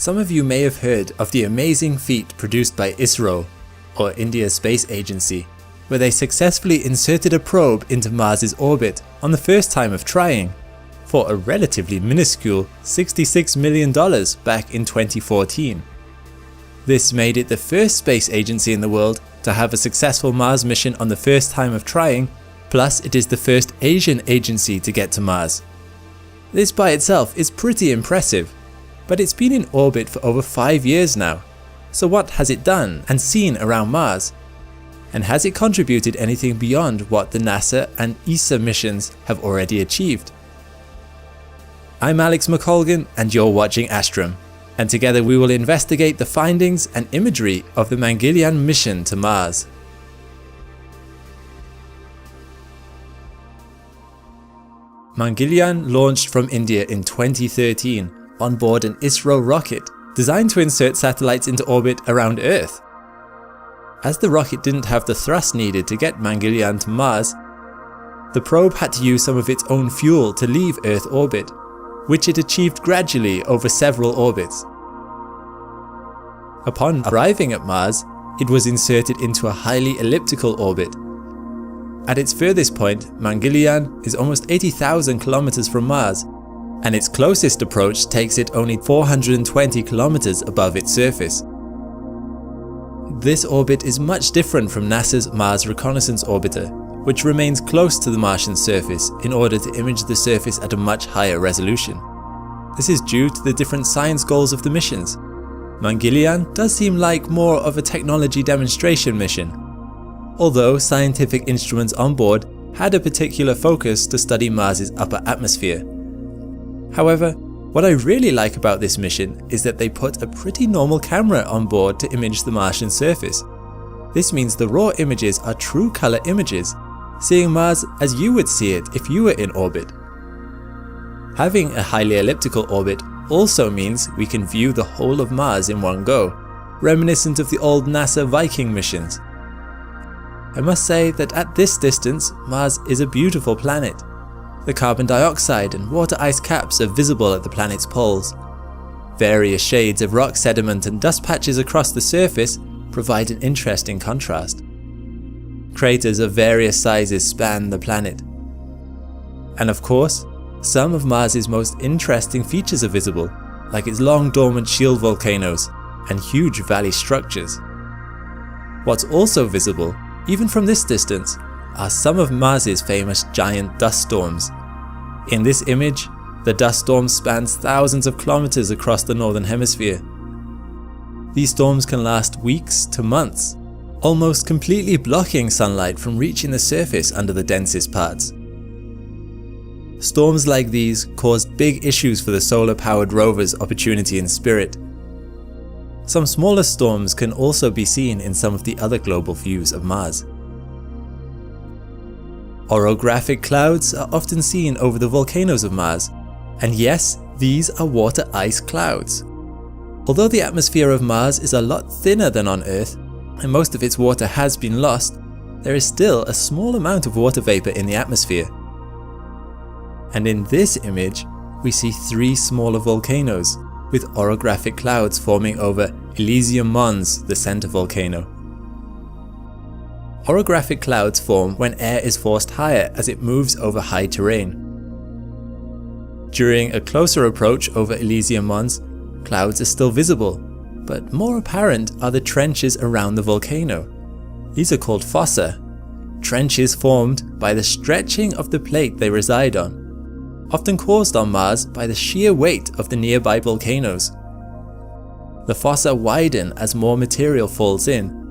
Some of you may have heard of the amazing feat produced by ISRO, or India's space agency, where they successfully inserted a probe into Mars's orbit on the first time of trying, for a relatively minuscule $66 million back in 2014. This made it the first space agency in the world to have a successful Mars mission on the first time of trying, plus it is the first Asian agency to get to Mars. This by itself is pretty impressive, but it's been in orbit for over 5 years now. So what has it done and seen around Mars? And has it contributed anything beyond what the NASA and ESA missions have already achieved? I'm Alex McColgan and you're watching Astrum, and together we will investigate the findings and imagery of the Mangalyaan mission to Mars. Mangalyaan launched from India in 2013 on board an ISRO rocket designed to insert satellites into orbit around Earth. As the rocket didn't have the thrust needed to get Mangalyaan to Mars, the probe had to use some of its own fuel to leave Earth orbit, which it achieved gradually over several orbits. Upon arriving at Mars, it was inserted into a highly elliptical orbit. At its furthest point, Mangalyaan is almost 80,000 kilometers from Mars, and its closest approach takes it only 420 kilometers above its surface. This orbit is much different from NASA's Mars Reconnaissance Orbiter, which remains close to the Martian surface in order to image the surface at a much higher resolution. This is due to the different science goals of the missions. Mangalyaan does seem like more of a technology demonstration mission, although scientific instruments on board had a particular focus to study Mars's upper atmosphere. However, what I really like about this mission is that they put a pretty normal camera on board to image the Martian surface. This means the raw images are true color images, seeing Mars as you would see it if you were in orbit. Having a highly elliptical orbit also means we can view the whole of Mars in one go, reminiscent of the old NASA Viking missions. I must say that at this distance, Mars is a beautiful planet. The carbon dioxide and water ice caps are visible at the planet's poles. Various shades of rock sediment and dust patches across the surface provide an interesting contrast. Craters of various sizes span the planet. And of course, some of Mars's most interesting features are visible, like its long dormant shield volcanoes and huge valley structures. What's also visible, even from this distance, are some of Mars's famous giant dust storms. In this image, the dust storm spans thousands of kilometers across the northern hemisphere. These storms can last weeks to months, almost completely blocking sunlight from reaching the surface under the densest parts. Storms like these caused big issues for the solar-powered rovers Opportunity and Spirit. Some smaller storms can also be seen in some of the other global views of Mars. Orographic clouds are often seen over the volcanoes of Mars, and yes, these are water ice clouds. Although the atmosphere of Mars is a lot thinner than on Earth, and most of its water has been lost, there is still a small amount of water vapor in the atmosphere. And in this image, we see 3 smaller volcanoes, with orographic clouds forming over Elysium Mons, the center volcano. Orographic clouds form when air is forced higher as it moves over high terrain. During a closer approach over Elysium Mons, clouds are still visible, but more apparent are the trenches around the volcano. These are called fossa, trenches formed by the stretching of the plate they reside on, often caused on Mars by the sheer weight of the nearby volcanoes. The fossa widen as more material falls in.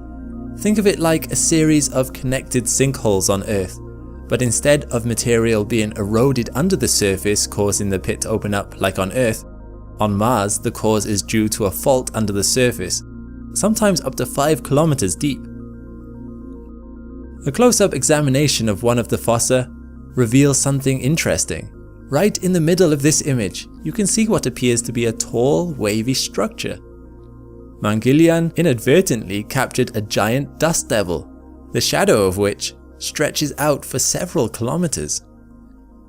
Think of it like a series of connected sinkholes on Earth, but instead of material being eroded under the surface causing the pit to open up like on Earth, on Mars the cause is due to a fault under the surface, sometimes up to 5 kilometers deep. A close-up examination of one of the fossa reveals something interesting. Right in the middle of this image, you can see what appears to be a tall, wavy structure. Mangalyaan inadvertently captured a giant dust devil, the shadow of which stretches out for several kilometers.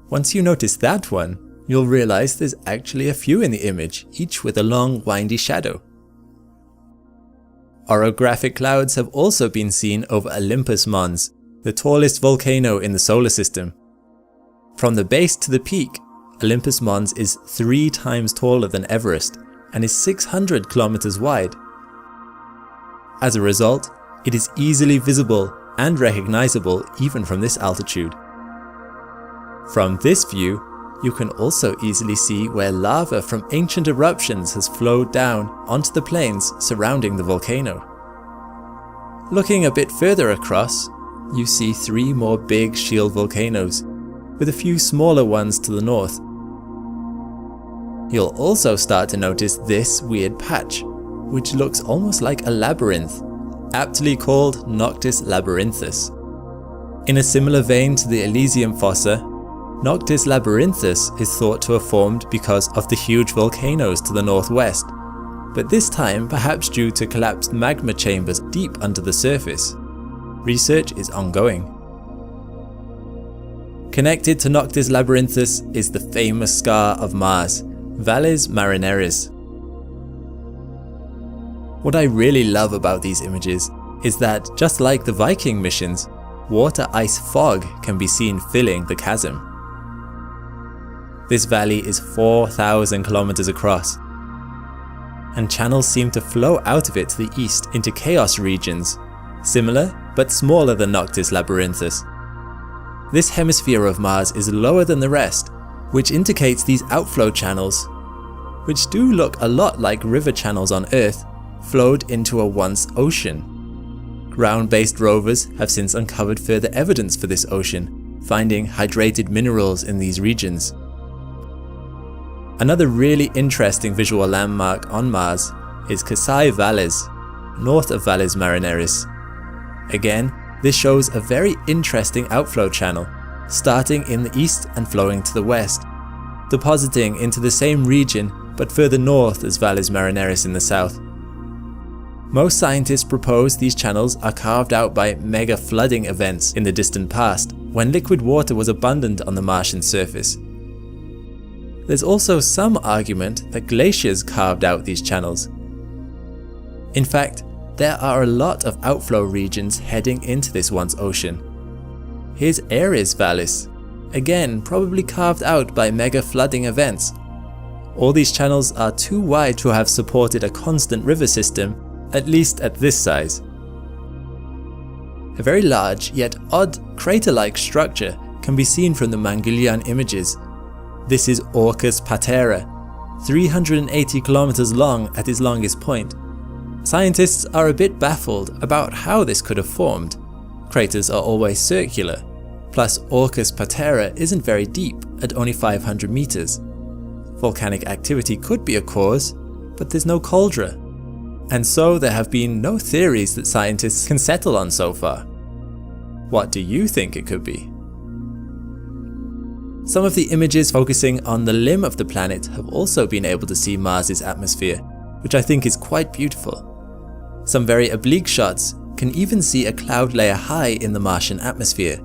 Once you notice that one, you'll realize there's actually a few in the image, each with a long, windy shadow. Orographic clouds have also been seen over Olympus Mons, the tallest volcano in the solar system. From the base to the peak, Olympus Mons is 3 times taller than Everest and is 600 kilometers wide. As a result, it is easily visible and recognizable even from this altitude. From this view, you can also easily see where lava from ancient eruptions has flowed down onto the plains surrounding the volcano. Looking a bit further across, you see 3 more big shield volcanoes, with a few smaller ones to the north. You'll also start to notice this weird patch, which looks almost like a labyrinth, aptly called Noctis labyrinthus. In a similar vein to the Elysium fossa, Noctis labyrinthus is thought to have formed because of the huge volcanoes to the northwest, but this time perhaps due to collapsed magma chambers deep under the surface. Research is ongoing. Connected to Noctis labyrinthus is the famous scar of Mars, Valles Marineris. What I really love about these images is that, just like the Viking missions, water ice fog can be seen filling the chasm. This valley is 4,000 kilometers across, and channels seem to flow out of it to the east into chaos regions, similar but smaller than Noctis labyrinthus. This hemisphere of Mars is lower than the rest, which indicates these outflow channels, which do look a lot like river channels on Earth, flowed into a once ocean. Ground-based rovers have since uncovered further evidence for this ocean, finding hydrated minerals in these regions. Another really interesting visual landmark on Mars is Kasai Valles, north of Valles Marineris. Again, this shows a very interesting outflow channel, starting in the east and flowing to the west, depositing into the same region but further north as Valles Marineris in the south. Most scientists propose these channels are carved out by mega flooding events in the distant past, when liquid water was abundant on the Martian surface. There's also some argument that glaciers carved out these channels. In fact, there are a lot of outflow regions heading into this once ocean. Here's Ares Vallis, again probably carved out by mega flooding events. All these channels are too wide to have supported a constant river system, at least at this size. A very large yet odd crater-like structure can be seen from the Mangalyaan images. This is Orcus Patera, 380 kilometers long at its longest point. Scientists are a bit baffled about how this could have formed. Craters are always circular, plus Orcus Patera isn't very deep at only 500 meters. Volcanic activity could be a cause, but there's no cauldron, and so there have been no theories that scientists can settle on so far. What do you think it could be? Some of the images focusing on the limb of the planet have also been able to see Mars's atmosphere, which I think is quite beautiful. Some very oblique shots can even see a cloud layer high in the Martian atmosphere.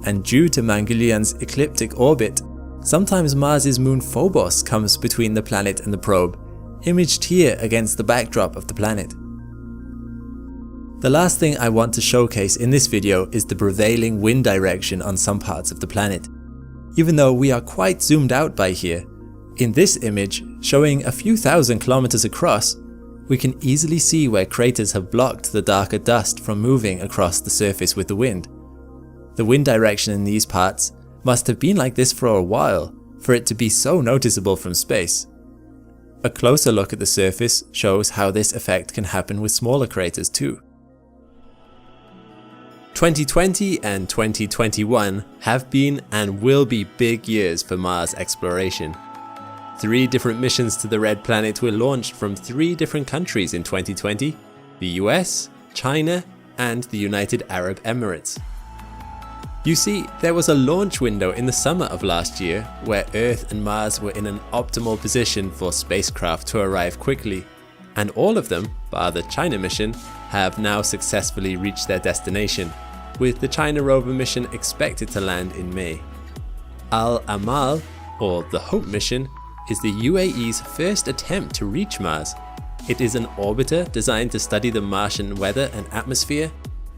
And due to Mangalayaan's ecliptic orbit, sometimes Mars's moon Phobos comes between the planet and the probe, imaged here against the backdrop of the planet. The last thing I want to showcase in this video is the prevailing wind direction on some parts of the planet. Even though we are quite zoomed out by here, in this image, showing a few thousand kilometers across, we can easily see where craters have blocked the darker dust from moving across the surface with the wind. The wind direction in these parts must have been like this for a while, for it to be so noticeable from space. A closer look at the surface shows how this effect can happen with smaller craters too. 2020 and 2021 have been and will be big years for Mars exploration. 3 different missions to the Red Planet were launched from 3 different countries in 2020, the US, China, and the United Arab Emirates. You see, there was a launch window in the summer of last year where Earth and Mars were in an optimal position for spacecraft to arrive quickly, and all of them, bar the China mission, have now successfully reached their destination, with the China rover mission expected to land in May. Al-Amal, or the HOPE mission, is the UAE's first attempt to reach Mars. It is an orbiter designed to study the Martian weather and atmosphere,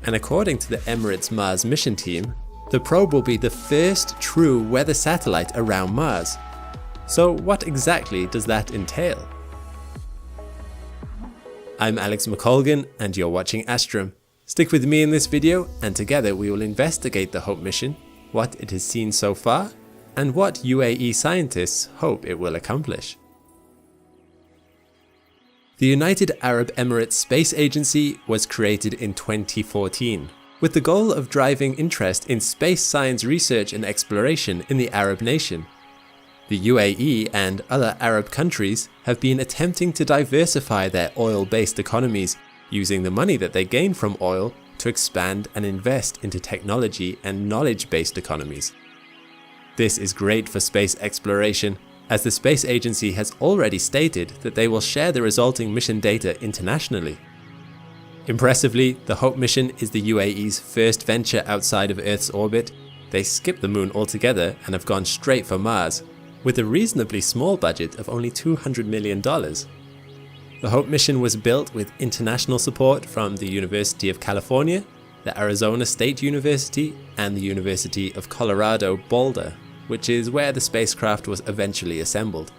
and according to the Emirates Mars mission team, the probe will be the first true weather satellite around Mars. So what exactly does that entail? I'm Alex McColgan and you're watching Astrum. Stick with me in this video and together we will investigate the HOPE mission, what it has seen so far, and what UAE scientists hope it will accomplish. The United Arab Emirates Space Agency was created in 2014, with the goal of driving interest in space science research and exploration in the Arab nation. The UAE and other Arab countries have been attempting to diversify their oil-based economies, using the money that they gain from oil to expand and invest into technology and knowledge-based economies. This is great for space exploration, as the space agency has already stated that they will share the resulting mission data internationally. Impressively, the HOPE mission is the UAE's first venture outside of Earth's orbit. They skipped the moon altogether and have gone straight for Mars, with a reasonably small budget of only $200 million. The HOPE mission was built with international support from the University of California, the Arizona State University, and the University of Colorado Boulder, which is where the spacecraft was eventually assembled.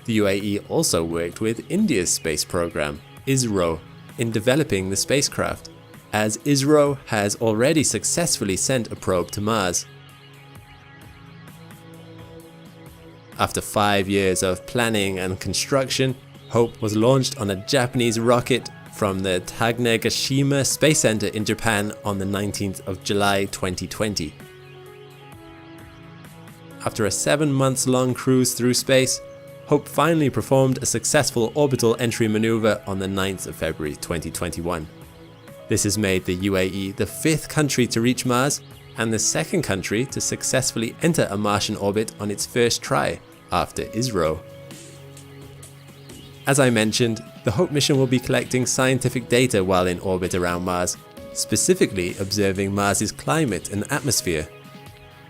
The UAE also worked with India's space program, ISRO, in developing the spacecraft, as ISRO has already successfully sent a probe to Mars. After 5 years of planning and construction, HOPE was launched on a Japanese rocket from the Tanegashima Space Center in Japan on the 19th of July 2020. After a 7 months long cruise through space, HOPE finally performed a successful orbital entry maneuver on the 9th of February 2021. This has made the UAE the 5th country to reach Mars and the 2nd country to successfully enter a Martian orbit on its first try, after ISRO. As I mentioned, the HOPE mission will be collecting scientific data while in orbit around Mars, specifically observing Mars's climate and atmosphere.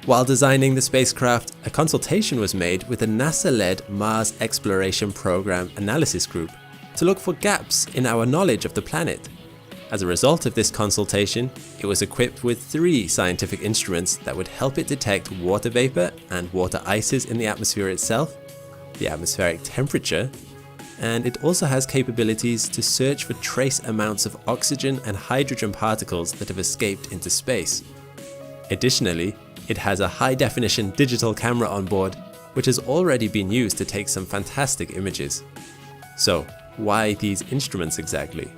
While designing the spacecraft, a consultation was made with the NASA-led Mars Exploration Program Analysis Group to look for gaps in our knowledge of the planet. As a result of this consultation, it was equipped with 3 scientific instruments that would help it detect water vapor and water ices in the atmosphere itself, the atmospheric temperature, and it also has capabilities to search for trace amounts of oxygen and hydrogen particles that have escaped into space. Additionally, it has a high-definition digital camera on board, which has already been used to take some fantastic images. So, why these instruments exactly?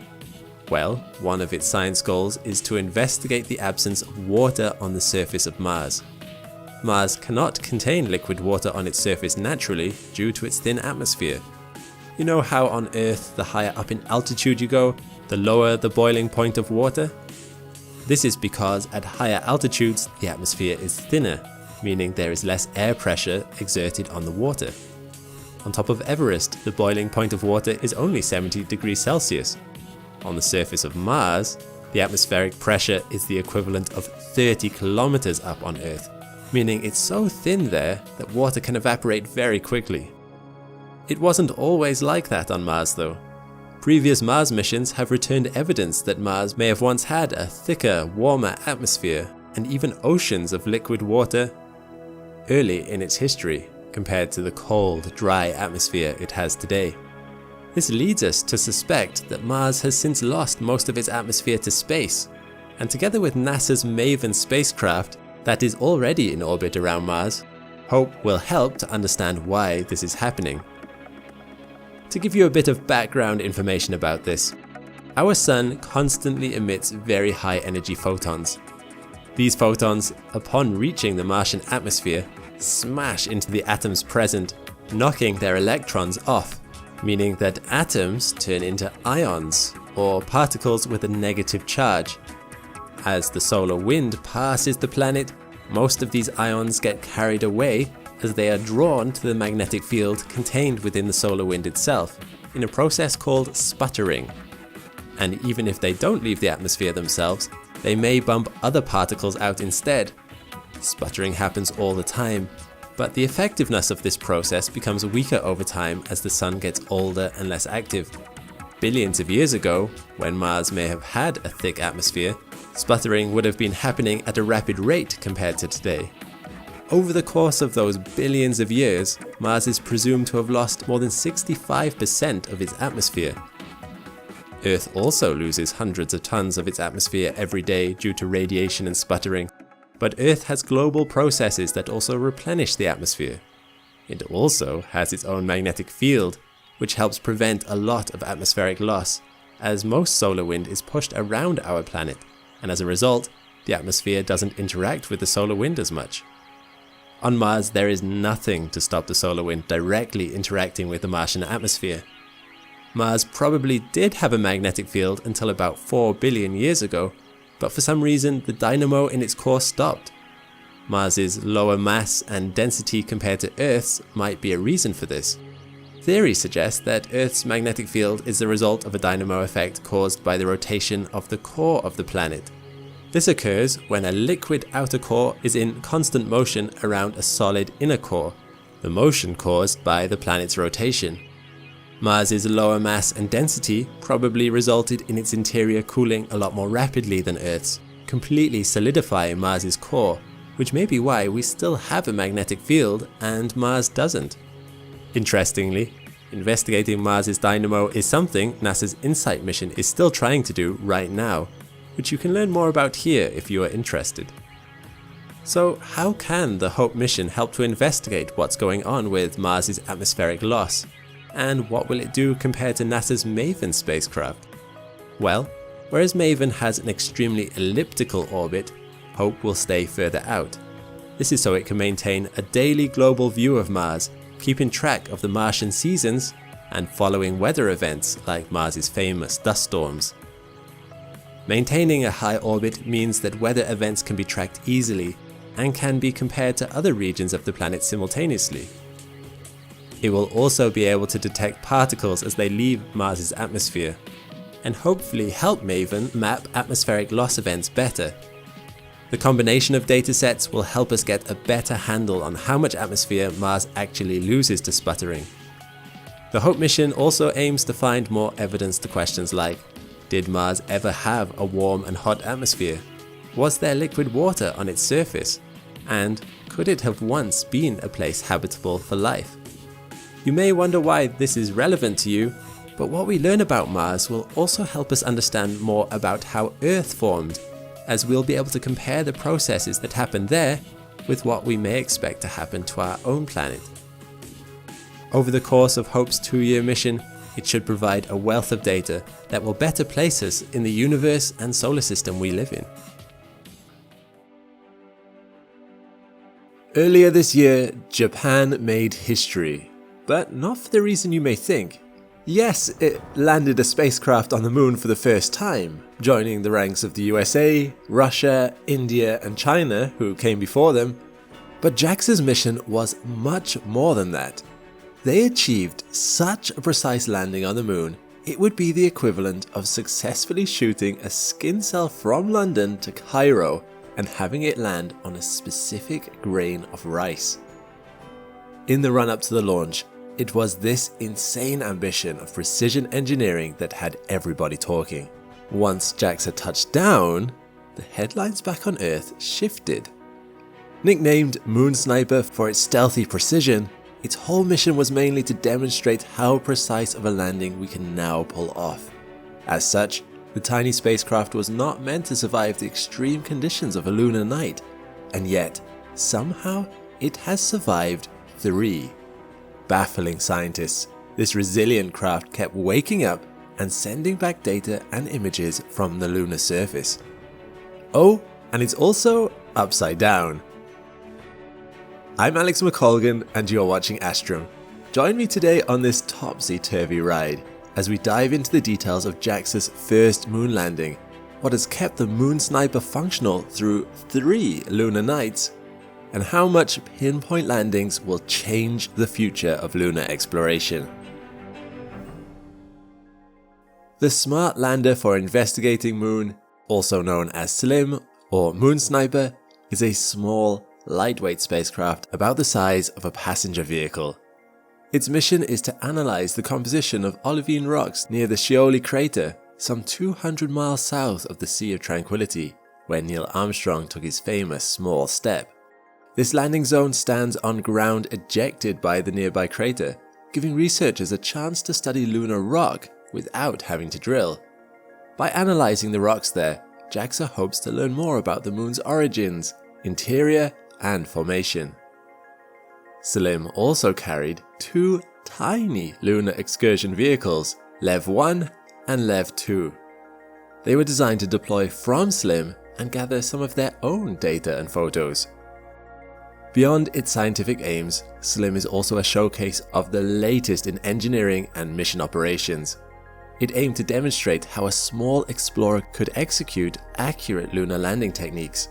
Well, one of its science goals is to investigate the absence of water on the surface of Mars. Mars cannot contain liquid water on its surface naturally due to its thin atmosphere. You know how on Earth, the higher up in altitude you go, the lower the boiling point of water? This is because at higher altitudes, the atmosphere is thinner, meaning there is less air pressure exerted on the water. On top of Everest, the boiling point of water is only 70 degrees Celsius. On the surface of Mars, the atmospheric pressure is the equivalent of 30 kilometers up on Earth, meaning it's so thin there that water can evaporate very quickly. It wasn't always like that on Mars though. Previous Mars missions have returned evidence that Mars may have once had a thicker, warmer atmosphere and even oceans of liquid water early in its history compared to the cold, dry atmosphere it has today. This leads us to suspect that Mars has since lost most of its atmosphere to space, and together with NASA's MAVEN spacecraft that is already in orbit around Mars, HOPE will help to understand why this is happening. To give you a bit of background information about this, our Sun constantly emits very high energy photons. These photons, upon reaching the Martian atmosphere, smash into the atoms present, knocking their electrons off, meaning that atoms turn into ions, or particles with a negative charge. As the solar wind passes the planet, most of these ions get carried away as they are drawn to the magnetic field contained within the solar wind itself, in a process called sputtering. And even if they don't leave the atmosphere themselves, they may bump other particles out instead. Sputtering happens all the time, But the effectiveness of this process becomes weaker over time as the Sun gets older and less active. Billions of years ago, when Mars may have had a thick atmosphere, sputtering would have been happening at a rapid rate compared to today. Over the course of those billions of years, Mars is presumed to have lost more than 65% of its atmosphere. Earth also loses hundreds of tons of its atmosphere every day due to radiation and sputtering, but Earth has global processes that also replenish the atmosphere. It also has its own magnetic field, which helps prevent a lot of atmospheric loss, as most solar wind is pushed around our planet, and as a result, the atmosphere doesn't interact with the solar wind as much. On Mars, there is nothing to stop the solar wind directly interacting with the Martian atmosphere. Mars probably did have a magnetic field until about 4 billion years ago, but for some reason the dynamo in its core stopped. Mars's lower mass and density compared to Earth's might be a reason for this. Theory suggests that Earth's magnetic field is the result of a dynamo effect caused by the rotation of the core of the planet. This occurs when a liquid outer core is in constant motion around a solid inner core, the motion caused by the planet's rotation. Mars's lower mass and density probably resulted in its interior cooling a lot more rapidly than Earth's, completely solidifying Mars's core, which may be why we still have a magnetic field and Mars doesn't. Interestingly, investigating Mars's dynamo is something NASA's InSight mission is still trying to do right now, which you can learn more about here if you are interested. So how can the HOPE mission help to investigate what's going on with Mars's atmospheric loss? And what will it do compared to NASA's MAVEN spacecraft? Well, whereas MAVEN has an extremely elliptical orbit, HOPE will stay further out. This is so it can maintain a daily global view of Mars, keeping track of the Martian seasons and following weather events like Mars's famous dust storms. Maintaining a high orbit means that weather events can be tracked easily and can be compared to other regions of the planet simultaneously. It will also be able to detect particles as they leave Mars's atmosphere, and hopefully help MAVEN map atmospheric loss events better. The combination of datasets will help us get a better handle on how much atmosphere Mars actually loses to sputtering. The HOPE mission also aims to find more evidence to questions like, did Mars ever have a warm and hot atmosphere? Was there liquid water on its surface? And could it have once been a place habitable for life? You may wonder why this is relevant to you, but what we learn about Mars will also help us understand more about how Earth formed, as we'll be able to compare the processes that happened there with what we may expect to happen to our own planet. Over the course of HOPE's 2-year mission, it should provide a wealth of data that will better place us in the universe and solar system we live in. Earlier this year, Japan made history, but not for the reason you may think. Yes, it landed a spacecraft on the moon for the first time, joining the ranks of the USA, Russia, India and China, who came before them, but JAXA's mission was much more than that. They achieved such a precise landing on the moon, it would be the equivalent of successfully shooting a skin cell from London to Cairo and having it land on a specific grain of rice. In the run-up to the launch, it was this insane ambition of precision engineering that had everybody talking. Once JAXA touched down, the headlines back on Earth shifted. Nicknamed Moon Sniper for its stealthy precision, its whole mission was mainly to demonstrate how precise of a landing we can now pull off. As such, the tiny spacecraft was not meant to survive the extreme conditions of a lunar night, and yet, somehow, it has survived 3. Baffling scientists, this resilient craft kept waking up and sending back data and images from the lunar surface. Oh, and it's also upside down. I'm Alex McColgan and you're watching Astrum. Join me today on this topsy-turvy ride as we dive into the details of JAXA's first moon landing, what has kept the Moon Sniper functional through 3 lunar nights, and how much pinpoint landings will change the future of lunar exploration. The Smart Lander for Investigating Moon, also known as SLIM or Moon Sniper, is a small, lightweight spacecraft about the size of a passenger vehicle. Its mission is to analyze the composition of olivine rocks near the Scioli crater, some 200 miles south of the Sea of Tranquility, where Neil Armstrong took his famous small step. This landing zone stands on ground ejected by the nearby crater, giving researchers a chance to study lunar rock without having to drill. By analyzing the rocks there, JAXA hopes to learn more about the moon's origins, interior, and formation. Salim also carried two tiny lunar excursion vehicles, LEV-1 and LEV-2. They were designed to deploy from SLIM and gather some of their own data and photos. Beyond its scientific aims, SLIM is also a showcase of the latest in engineering and mission operations. It aimed to demonstrate how a small explorer could execute accurate lunar landing techniques.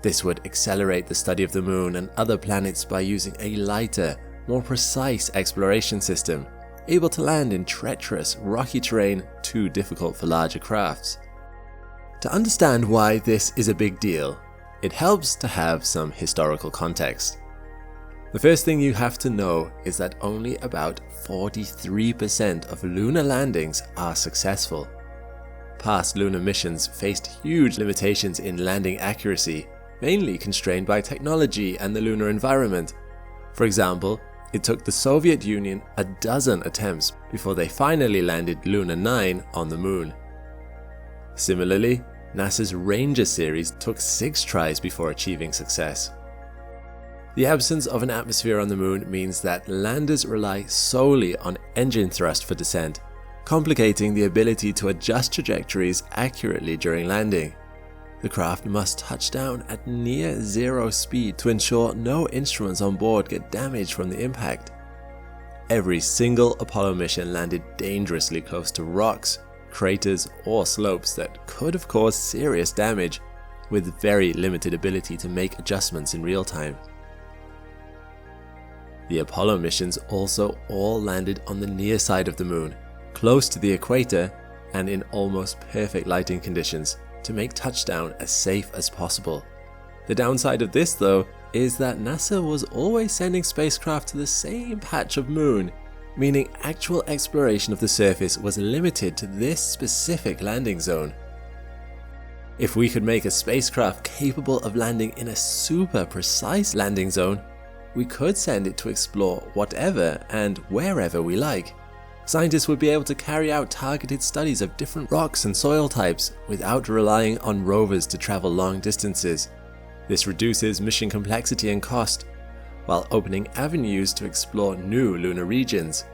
This would accelerate the study of the moon and other planets by using a lighter, more precise exploration system, able to land in treacherous, rocky terrain too difficult for larger crafts. To understand why this is a big deal, it helps to have some historical context. The first thing you have to know is that only about 43% of lunar landings are successful. Past lunar missions faced huge limitations in landing accuracy, mainly constrained by technology and the lunar environment. For example, it took the Soviet Union a dozen attempts before they finally landed Lunar 9 on the moon. Similarly, NASA's Ranger series took 6 tries before achieving success. The absence of an atmosphere on the moon means that landers rely solely on engine thrust for descent, complicating the ability to adjust trajectories accurately during landing. The craft must touch down at near zero speed to ensure no instruments on board get damaged from the impact. Every single Apollo mission landed dangerously close to rocks, craters, or slopes that could have caused serious damage, with very limited ability to make adjustments in real time. The Apollo missions also all landed on the near side of the moon, close to the equator and in almost perfect lighting conditions, to make touchdown as safe as possible. The downside of this, though, is that NASA was always sending spacecraft to the same patch of moon, meaning actual exploration of the surface was limited to this specific landing zone. If we could make a spacecraft capable of landing in a super precise landing zone, we could send it to explore whatever and wherever we like. Scientists would be able to carry out targeted studies of different rocks and soil types without relying on rovers to travel long distances. This reduces mission complexity and cost, while opening avenues to explore new lunar regions.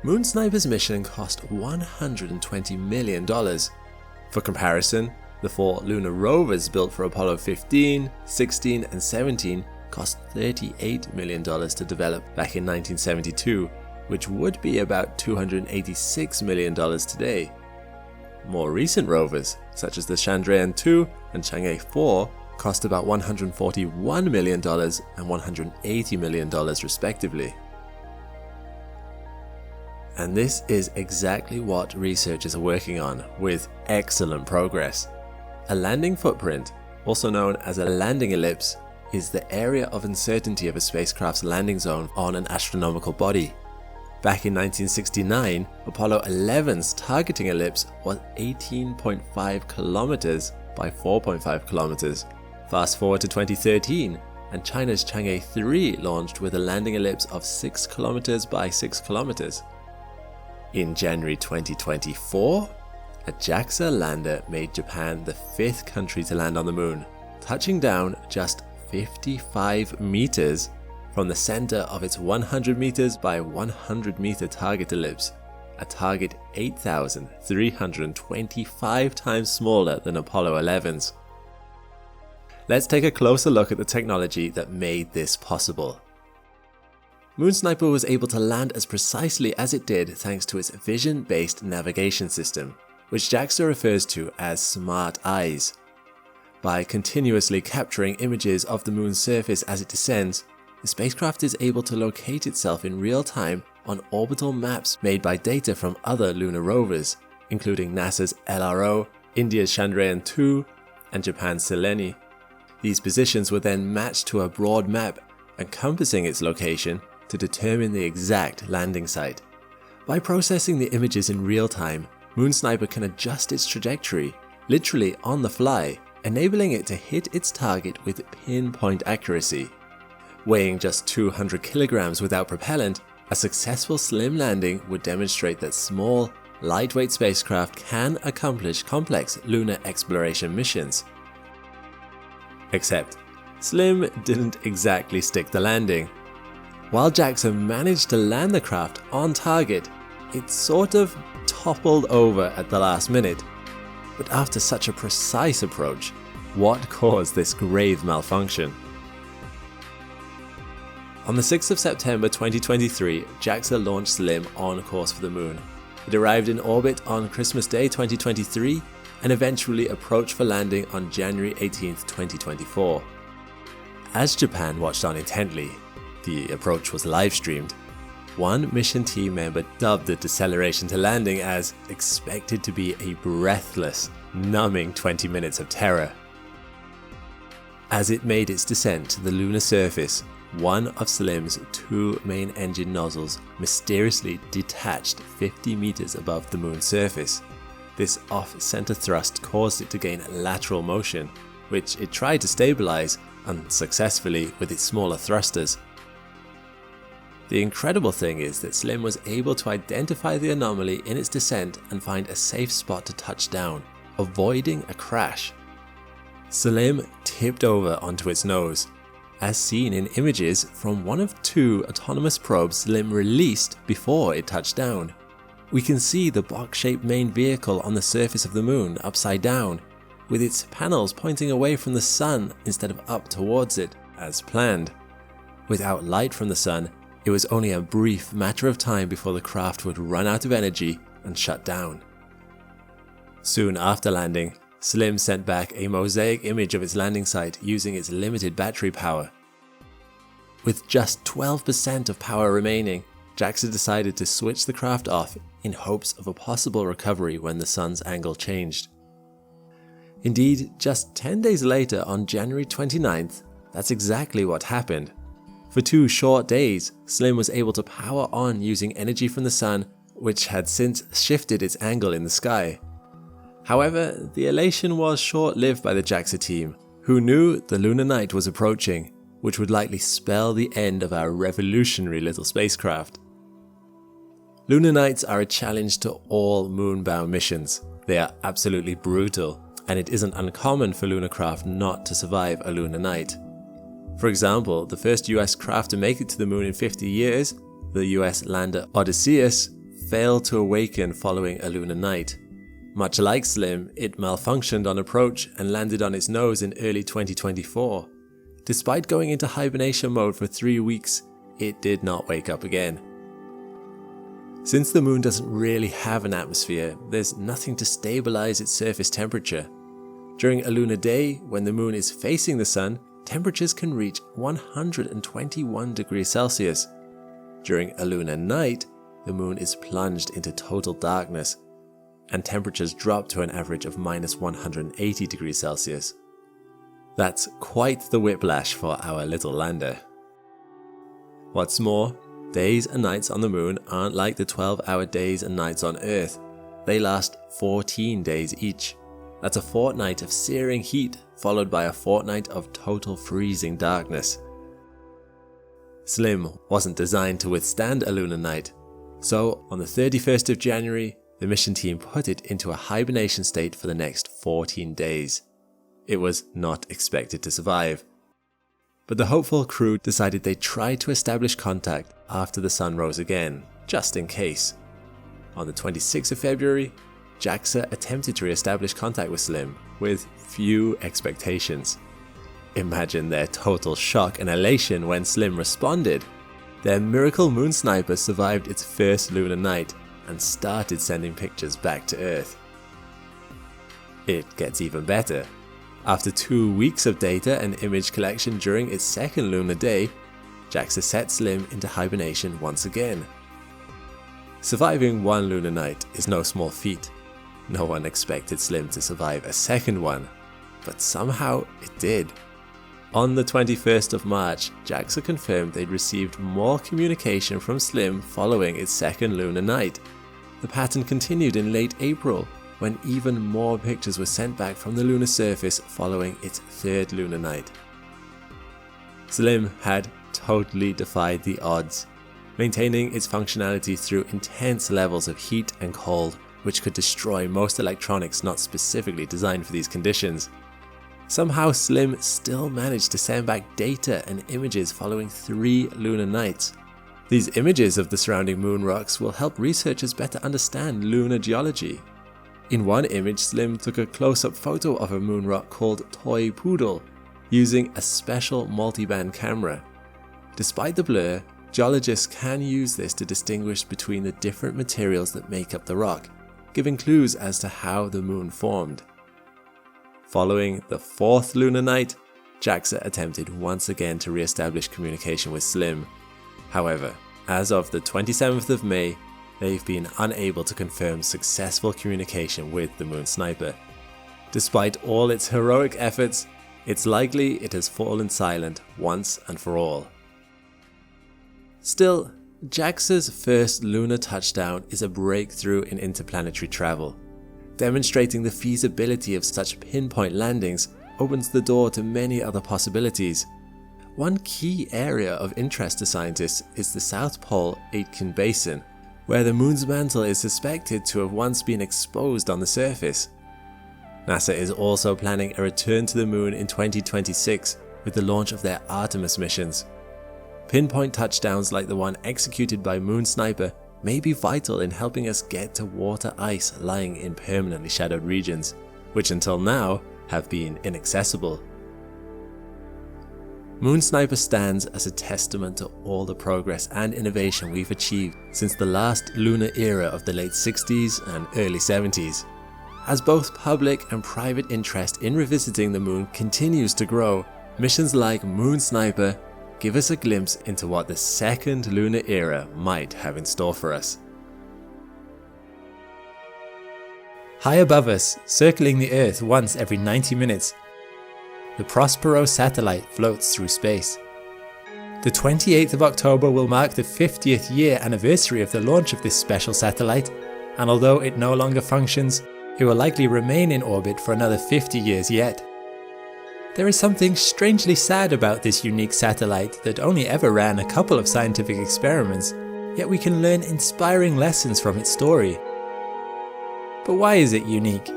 Moon Sniper's mission cost $120 million. For comparison, the 4 lunar rovers built for Apollo 15, 16, and 17 cost $38 million to develop back in 1972, which would be about $286 million today. More recent rovers, such as the Chandrayaan-2 and Chang'e 4, cost about $141 million and $180 million respectively. And this is exactly what researchers are working on, with excellent progress. A landing footprint, also known as a landing ellipse, is the area of uncertainty of a spacecraft's landing zone on an astronomical body. Back in 1969, Apollo 11's targeting ellipse was 18.5 kilometers by 4.5 kilometers. Fast forward to 2013, and China's Chang'e 3 launched with a landing ellipse of 6 kilometers by 6 kilometers. In January 2024, a JAXA lander made Japan the 5th country to land on the moon, touching down just 55 meters from the center of its 100 meters by 100 meter target ellipse, a target 8,325 times smaller than Apollo 11's. Let's take a closer look at the technology that made this possible. Moon Sniper was able to land as precisely as it did thanks to its vision-based navigation system, which JAXA refers to as Smart Eyes. By continuously capturing images of the moon's surface as it descends, the spacecraft is able to locate itself in real time on orbital maps made by data from other lunar rovers, including NASA's LRO, India's Chandrayaan-2, and Japan's Selene. These positions were then matched to a broad map encompassing its location to determine the exact landing site. By processing the images in real time, Moon Sniper can adjust its trajectory, literally on the fly, enabling it to hit its target with pinpoint accuracy. Weighing just 200 kilograms without propellant, a successful SLIM landing would demonstrate that small, lightweight spacecraft can accomplish complex lunar exploration missions. Except, SLIM didn't exactly stick the landing. While JAXA managed to land the craft on target, it sort of toppled over at the last minute. But after such a precise approach, what caused this grave malfunction? On the 6th of September 2023, JAXA launched SLIM on course for the Moon. It arrived in orbit on Christmas Day 2023 and eventually approached for landing on January 18, 2024. As Japan watched on intently, the approach was live-streamed. One mission team member dubbed the deceleration to landing as expected to be a breathless, numbing 20 minutes of terror. As it made its descent to the lunar surface, one of SLIM's two main engine nozzles mysteriously detached 50 meters above the Moon's surface. This off-center thrust caused it to gain lateral motion, which it tried to stabilize unsuccessfully with its smaller thrusters. The incredible thing is that SLIM was able to identify the anomaly in its descent and find a safe spot to touch down, avoiding a crash. SLIM tipped over onto its nose, as seen in images from one of two autonomous probes SLIM released before it touched down. We can see the box-shaped main vehicle on the surface of the Moon upside down, with its panels pointing away from the Sun instead of up towards it, as planned. Without light from the Sun, it was only a brief matter of time before the craft would run out of energy and shut down. Soon after landing, SLIM sent back a mosaic image of its landing site using its limited battery power. With just 12% of power remaining, JAXA decided to switch the craft off in hopes of a possible recovery when the Sun's angle changed. Indeed, just 10 days later on January 29th, that's exactly what happened. For 2 short days, SLIM was able to power on using energy from the Sun, which had since shifted its angle in the sky. However, the elation was short-lived by the JAXA team, who knew the lunar night was approaching, which would likely spell the end of our revolutionary little spacecraft. Lunar nights are a challenge to all moon-bound missions. They are absolutely brutal, and it isn't uncommon for lunar craft not to survive a lunar night. For example, the first US craft to make it to the Moon in 50 years, the US lander Odysseus, failed to awaken following a lunar night. Much like SLIM, it malfunctioned on approach and landed on its nose in early 2024. Despite going into hibernation mode for 3 weeks, it did not wake up again. Since the Moon doesn't really have an atmosphere, there's nothing to stabilize its surface temperature. During a lunar day, when the Moon is facing the Sun, temperatures can reach 121 degrees Celsius. During a lunar night, the Moon is plunged into total darkness, and temperatures drop to an average of minus 180 degrees Celsius. That's quite the whiplash for our little lander. What's more, days and nights on the Moon aren't like the 12-hour days and nights on Earth. They last 14 days each. That's a fortnight of searing heat, followed by a fortnight of total freezing darkness. SLIM wasn't designed to withstand a lunar night, so on the 31st of January, the mission team put it into a hibernation state for the next 14 days. It was not expected to survive. But the hopeful crew decided they'd try to establish contact after the Sun rose again, just in case. On the 26th of February, JAXA attempted to re-establish contact with SLIM, with few expectations. Imagine their total shock and elation when SLIM responded. Their miracle moon sniper survived its first lunar night and started sending pictures back to Earth. It gets even better. After 2 weeks of data and image collection during its second lunar day, JAXA set SLIM into hibernation once again. Surviving one lunar night is no small feat. No one expected SLIM to survive a second one, but somehow it did. On the 21st of March, JAXA confirmed they'd received more communication from SLIM following its second lunar night. The pattern continued in late April, when even more pictures were sent back from the lunar surface following its third lunar night. SLIM had totally defied the odds, maintaining its functionality through intense levels of heat and cold, which could destroy most electronics not specifically designed for these conditions. Somehow SLIM still managed to send back data and images following 3 lunar nights. These images of the surrounding moon rocks will help researchers better understand lunar geology. In one image, SLIM took a close-up photo of a moon rock called Toy Poodle, using a special multiband camera. Despite the blur, geologists can use this to distinguish between the different materials that make up the rock, giving clues as to how the moon formed. Following the 4th lunar night, JAXA attempted once again to re-establish communication with SLIM. However, as of the 27th of May, they've been unable to confirm successful communication with the Moon Sniper. Despite all its heroic efforts, it's likely it has fallen silent once and for all. Still, JAXA's first lunar touchdown is a breakthrough in interplanetary travel. Demonstrating the feasibility of such pinpoint landings opens the door to many other possibilities. One key area of interest to scientists is the South Pole Aitken Basin, where the moon's mantle is suspected to have once been exposed on the surface. NASA is also planning a return to the moon in 2026 with the launch of their Artemis missions. Pinpoint touchdowns like the one executed by Moon Sniper may be vital in helping us get to water ice lying in permanently shadowed regions, which until now have been inaccessible. Moon Sniper stands as a testament to all the progress and innovation we've achieved since the last lunar era of the late 60s and early 70s. As both public and private interest in revisiting the moon continues to grow, missions like Moon Sniper give us a glimpse into what the second lunar era might have in store for us. High above us, circling the Earth once every 90 minutes, the Prospero satellite floats through space. The 28th of October will mark the 50th year anniversary of the launch of this special satellite, and although it no longer functions, it will likely remain in orbit for another 50 years yet. There is something strangely sad about this unique satellite that only ever ran a couple of scientific experiments, yet we can learn inspiring lessons from its story. But why is it unique?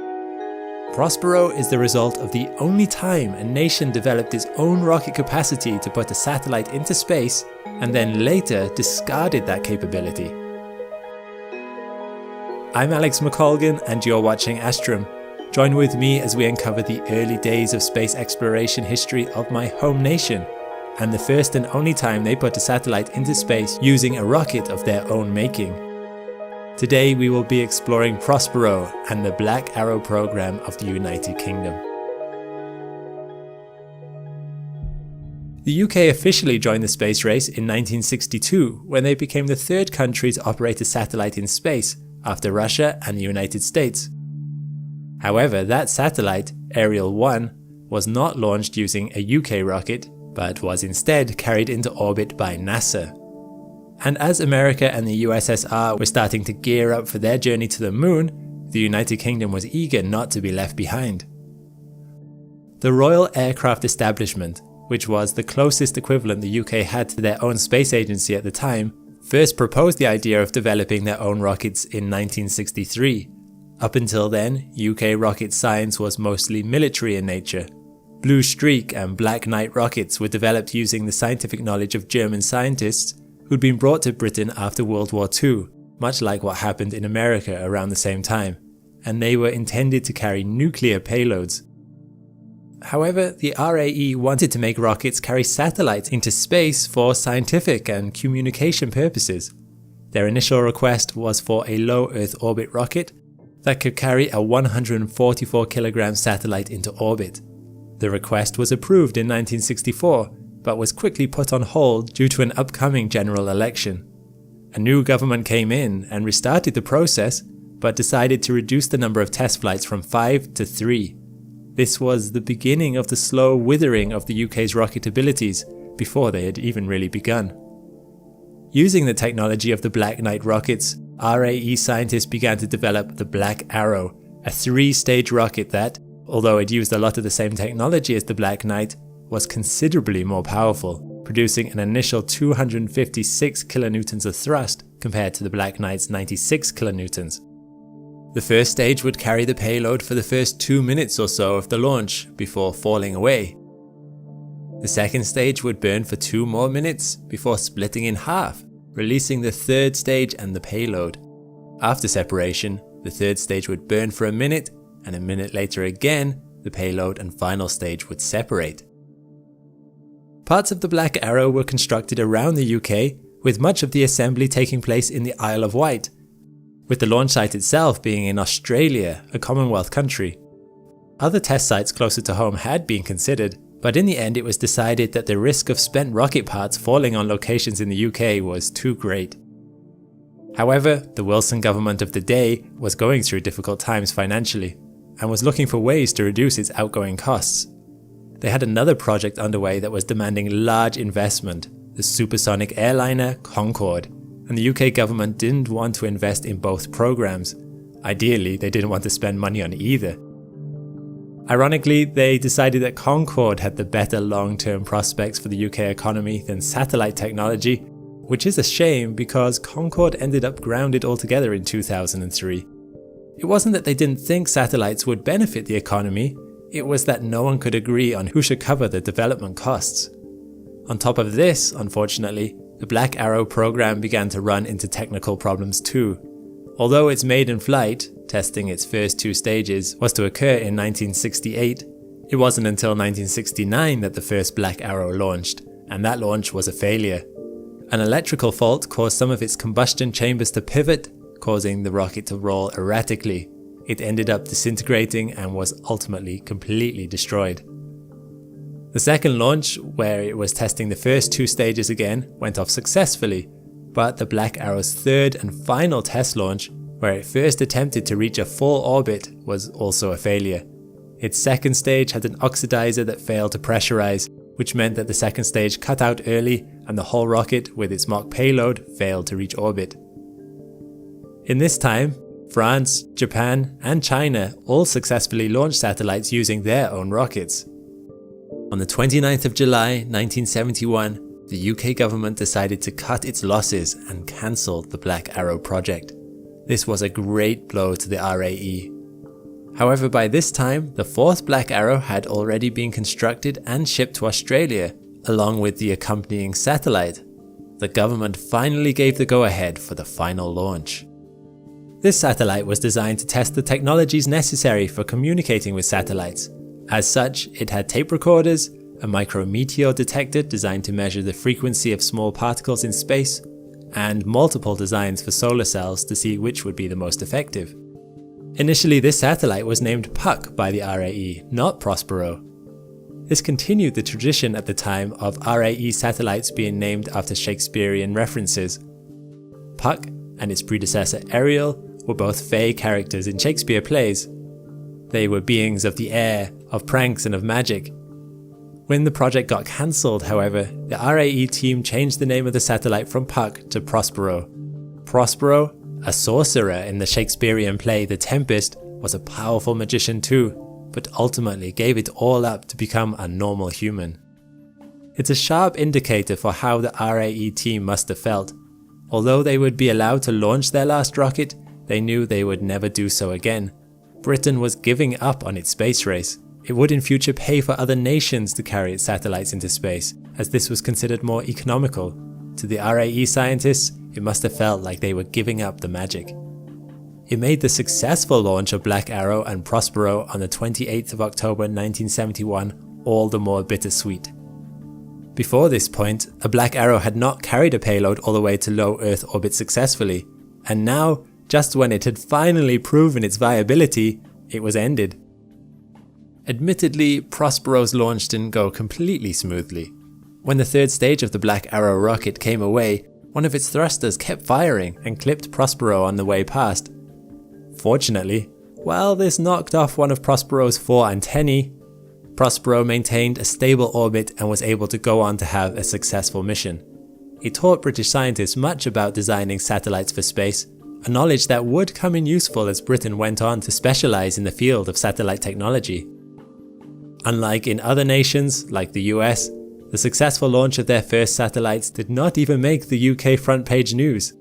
Prospero is the result of the only time a nation developed its own rocket capacity to put a satellite into space and then later discarded that capability. I'm Alex McColgan and you're watching Astrum. Join with me as we uncover the early days of space exploration history of my home nation, and the first and only time they put a satellite into space using a rocket of their own making. Today we will be exploring Prospero and the Black Arrow program of the United Kingdom. The UK officially joined the space race in 1962 when they became the third country to operate a satellite in space, after Russia and the United States. However, that satellite, Ariel 1, was not launched using a UK rocket, but was instead carried into orbit by NASA. And as America and the USSR were starting to gear up for their journey to the moon, the United Kingdom was eager not to be left behind. The Royal Aircraft Establishment, which was the closest equivalent the UK had to their own space agency at the time, first proposed the idea of developing their own rockets in 1963. Up until then, UK rocket science was mostly military in nature. Blue Streak and Black Knight rockets were developed using the scientific knowledge of German scientists who'd been brought to Britain after World War II, much like what happened in America around the same time, and they were intended to carry nuclear payloads. However, the RAE wanted to make rockets carry satellites into space for scientific and communication purposes. Their initial request was for a low Earth orbit rocket that could carry a 144 kilogram satellite into orbit. The request was approved in 1964, but was quickly put on hold due to an upcoming general election. A new government came in and restarted the process, but decided to reduce the number of test flights from 5 to 3. This was the beginning of the slow withering of the UK's rocket abilities, before they had even really begun. Using the technology of the Black Knight rockets, RAE scientists began to develop the Black Arrow, a 3-stage rocket that, although it used a lot of the same technology as the Black Knight, was considerably more powerful, producing an initial 256 kilonewtons of thrust compared to the Black Knight's 96 kilonewtons. The first stage would carry the payload for the first 2 minutes or so of the launch before falling away. The second stage would burn for 2 more minutes before splitting in half, releasing the third stage and the payload. After separation, the third stage would burn for a minute, and a minute later again, the payload and final stage would separate. Parts of the Black Arrow were constructed around the UK, with much of the assembly taking place in the Isle of Wight, with the launch site itself being in Australia, a Commonwealth country. Other test sites closer to home had been considered, but in the end it was decided that the risk of spent rocket parts falling on locations in the UK was too great. However, the Wilson government of the day was going through difficult times financially, and was looking for ways to reduce its outgoing costs. They had another project underway that was demanding large investment, the supersonic airliner Concorde, and the UK government didn't want to invest in both programs. Ideally, they didn't want to spend money on either. Ironically, they decided that Concorde had the better long-term prospects for the UK economy than satellite technology, which is a shame because Concorde ended up grounded altogether in 2003. It wasn't that they didn't think satellites would benefit the economy, it was that no one could agree on who should cover the development costs. On top of this, unfortunately, the Black Arrow program began to run into technical problems too. Although its maiden flight, testing its first 2 stages, was to occur in 1968, it wasn't until 1969 that the first Black Arrow launched, and that launch was a failure. An electrical fault caused some of its combustion chambers to pivot, causing the rocket to roll erratically. It ended up disintegrating and was ultimately completely destroyed. The second launch, where it was testing the first 2 stages again, went off successfully, but the Black Arrow's third and final test launch, where it first attempted to reach a full orbit, was also a failure. Its second stage had an oxidizer that failed to pressurize, which meant that the second stage cut out early and the whole rocket with its mock payload failed to reach orbit. In this time, France, Japan and China all successfully launched satellites using their own rockets. On the 29th of July 1971, the UK government decided to cut its losses and cancel the Black Arrow project. This was a great blow to the RAE. However, by this time, the 4th Black Arrow had already been constructed and shipped to Australia, along with the accompanying satellite. The government finally gave the go-ahead for the final launch. This satellite was designed to test the technologies necessary for communicating with satellites. As such, it had tape recorders, a micrometeor detector designed to measure the frequency of small particles in space, and multiple designs for solar cells to see which would be the most effective. Initially, this satellite was named Puck by the RAE, not Prospero. This continued the tradition at the time of RAE satellites being named after Shakespearean references. Puck and its predecessor Ariel were both fey characters in Shakespeare plays. They were beings of the air, of pranks and of magic. When the project got cancelled, however, the RAE team changed the name of the satellite from Puck to Prospero. Prospero, a sorcerer in the Shakespearean play The Tempest, was a powerful magician too, but ultimately gave it all up to become a normal human. It's a sharp indicator for how the RAE team must have felt. Although they would be allowed to launch their last rocket, they knew they would never do so again. Britain was giving up on its space race. It would in future pay for other nations to carry its satellites into space, as this was considered more economical. To the RAE scientists, it must have felt like they were giving up the magic. It made the successful launch of Black Arrow and Prospero on the 28th of October 1971 all the more bittersweet. Before this point, a Black Arrow had not carried a payload all the way to low Earth orbit successfully, and now, just when it had finally proven its viability, it was ended. Admittedly, Prospero's launch didn't go completely smoothly. When the third stage of the Black Arrow rocket came away, one of its thrusters kept firing and clipped Prospero on the way past. Fortunately, While this knocked off one of Prospero's 4 antennae, Prospero maintained a stable orbit and was able to go on to have a successful mission. It taught British scientists much about designing satellites for space, a knowledge that would come in useful as Britain went on to specialise in the field of satellite technology. Unlike in other nations, like the US, the successful launch of their first satellites did not even make the UK front page news.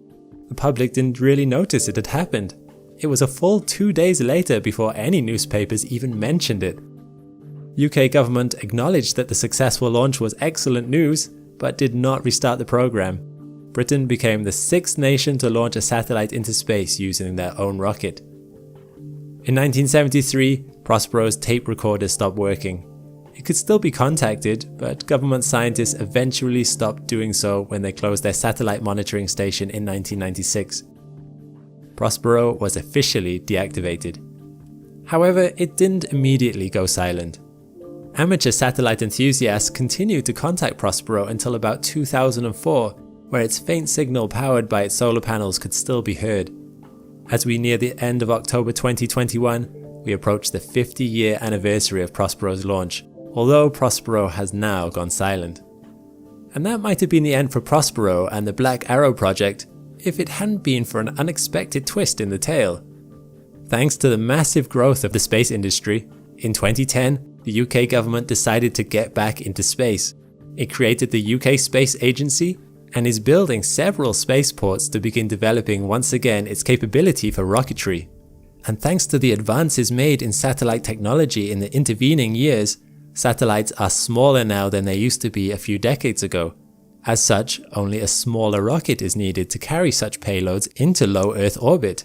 The public didn't really notice it had happened. It was a full 2 days later before any newspapers even mentioned it. UK government acknowledged that the successful launch was excellent news, but did not restart the program. Britain became the 6th nation to launch a satellite into space using their own rocket. In 1973, Prospero's tape recorder stopped working. It could still be contacted, but government scientists eventually stopped doing so when they closed their satellite monitoring station in 1996. Prospero was officially deactivated. However, it didn't immediately go silent. Amateur satellite enthusiasts continued to contact Prospero until about 2004, where its faint signal powered by its solar panels could still be heard. As we near the end of October 2021, we approach the 50-year anniversary of Prospero's launch, although Prospero has now gone silent. And that might have been the end for Prospero and the Black Arrow project if it hadn't been for an unexpected twist in the tale. Thanks to the massive growth of the space industry, in 2010, the UK government decided to get back into space. It created the UK Space Agency and is building several spaceports to begin developing once again its capability for rocketry. And thanks to the advances made in satellite technology in the intervening years, satellites are smaller now than they used to be a few decades ago. As such, only a smaller rocket is needed to carry such payloads into low Earth orbit.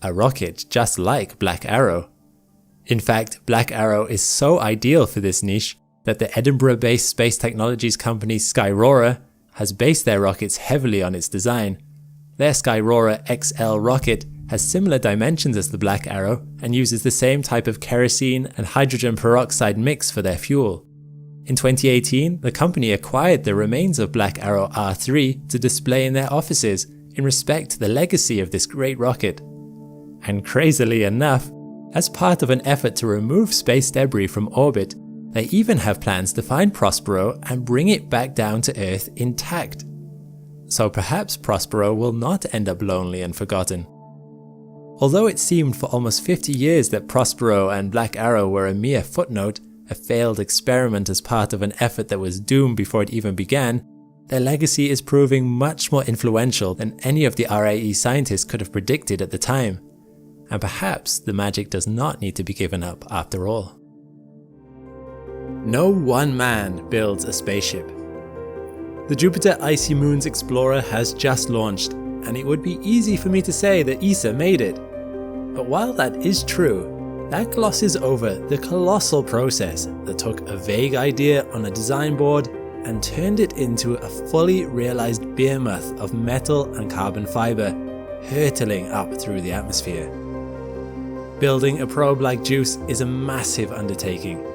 A rocket just like Black Arrow. In fact, Black Arrow is so ideal for this niche that the Edinburgh-based space technologies company Skyrora has based their rockets heavily on its design. Their Skyrora XL rocket has similar dimensions as the Black Arrow and uses the same type of kerosene and hydrogen peroxide mix for their fuel. In 2018, the company acquired the remains of Black Arrow R3 to display in their offices in respect to the legacy of this great rocket. And crazily enough, as part of an effort to remove space debris from orbit, they even have plans to find Prospero and bring it back down to Earth intact. So perhaps Prospero will not end up lonely and forgotten. Although it seemed for almost 50 years that Prospero and Black Arrow were a mere footnote, a failed experiment as part of an effort that was doomed before it even began, their legacy is proving much more influential than any of the RAE scientists could have predicted at the time. And perhaps the magic does not need to be given up after all. No one man builds a spaceship. The Jupiter Icy Moons Explorer has just launched, and it would be easy for me to say that ESA made it. But while that is true, that glosses over the colossal process that took a vague idea on a design board and turned it into a fully realized behemoth of metal and carbon fiber, hurtling up through the atmosphere. Building a probe like JUICE is a massive undertaking.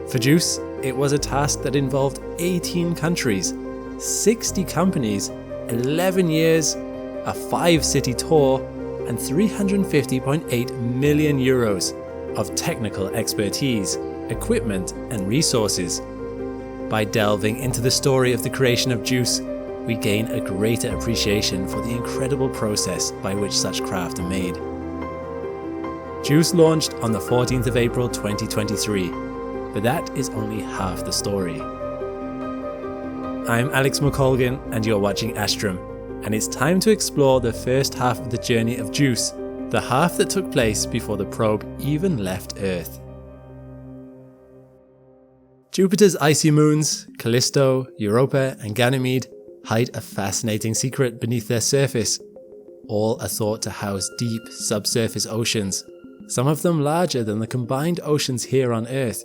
For JUICE, it was a task that involved 18 countries, 60 companies, 11 years, a 5-city tour, and 350.8 million euros of technical expertise, equipment, and resources. By delving into the story of the creation of JUICE, we gain a greater appreciation for the incredible process by which such craft are made. JUICE launched on the 14th of April 2023. But that is only half the story. I'm Alex McColgan and you're watching Astrum, and it's time to explore the first half of the journey of JUICE, the half that took place before the probe even left Earth. Jupiter's icy moons, Callisto, Europa and Ganymede, hide a fascinating secret beneath their surface. All are thought to house deep subsurface oceans, some of them larger than the combined oceans here on Earth.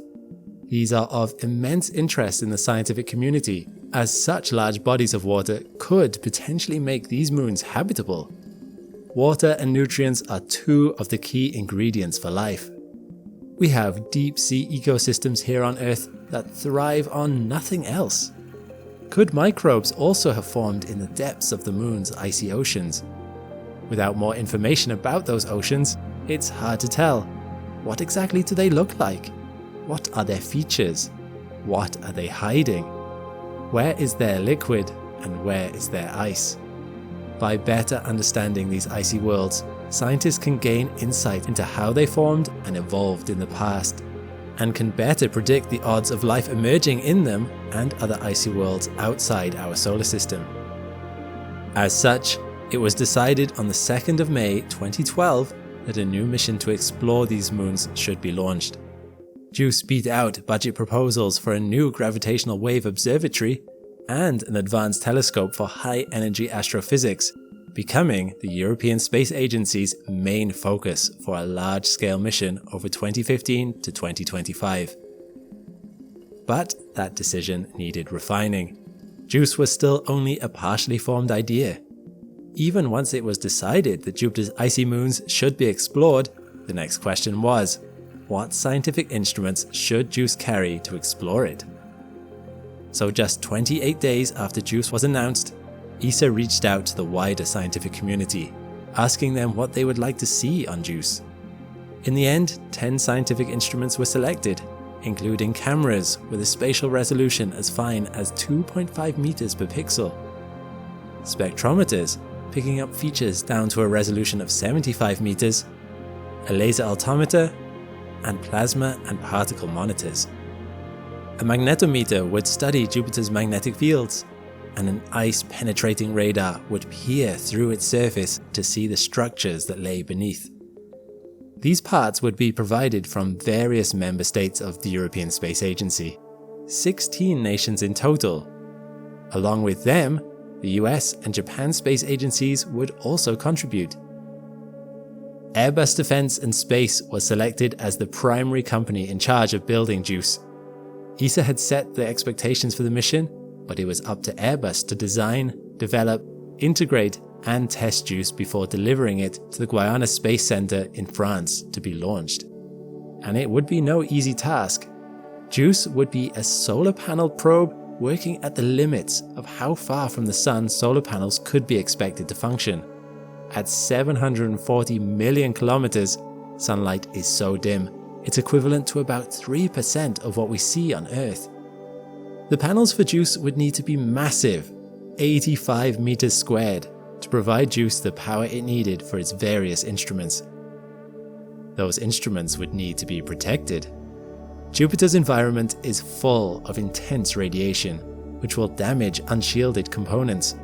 These are of immense interest in the scientific community, as such large bodies of water could potentially make these moons habitable. Water and nutrients are two of the key ingredients for life. We have deep sea ecosystems here on Earth that thrive on nothing else. Could microbes also have formed in the depths of the moon's icy oceans? Without more information about those oceans, it's hard to tell. What exactly do they look like? What are their features? What are they hiding? Where is their liquid and where is their ice? By better understanding these icy worlds, scientists can gain insight into how they formed and evolved in the past, and can better predict the odds of life emerging in them and other icy worlds outside our solar system. As such, it was decided on the 2nd of May 2012 that a new mission to explore these moons should be launched. JUICE beat out budget proposals for a new gravitational wave observatory and an advanced telescope for high-energy astrophysics, becoming the European Space Agency's main focus for a large-scale mission over 2015 to 2025. But that decision needed refining. JUICE was still only a partially formed idea. Even once it was decided that Jupiter's icy moons should be explored, the next question was, what scientific instruments should JUICE carry to explore it? So just 28 days after JUICE was announced, ESA reached out to the wider scientific community, asking them what they would like to see on JUICE. In the end, 10 scientific instruments were selected, including cameras with a spatial resolution as fine as 2.5 meters per pixel, spectrometers picking up features down to a resolution of 75 meters, a laser altimeter, and plasma and particle monitors. A magnetometer would study Jupiter's magnetic fields, and an ice-penetrating radar would peer through its surface to see the structures that lay beneath. These parts would be provided from various member states of the European Space Agency, 16 nations in total. Along with them, the US and Japan space agencies would also contribute. Airbus Defence and Space was selected as the primary company in charge of building JUICE. ESA had set the expectations for the mission, but it was up to Airbus to design, develop, integrate, and test JUICE before delivering it to the Guiana Space Center in France to be launched. And it would be no easy task. JUICE would be a solar panel probe working at the limits of how far from the sun solar panels could be expected to function. At 740 million kilometers, sunlight is so dim, it's equivalent to about 3% of what we see on Earth. The panels for JUICE would need to be massive, 85 meters squared, to provide JUICE the power it needed for its various instruments. Those instruments would need to be protected. Jupiter's environment is full of intense radiation, which will damage unshielded components.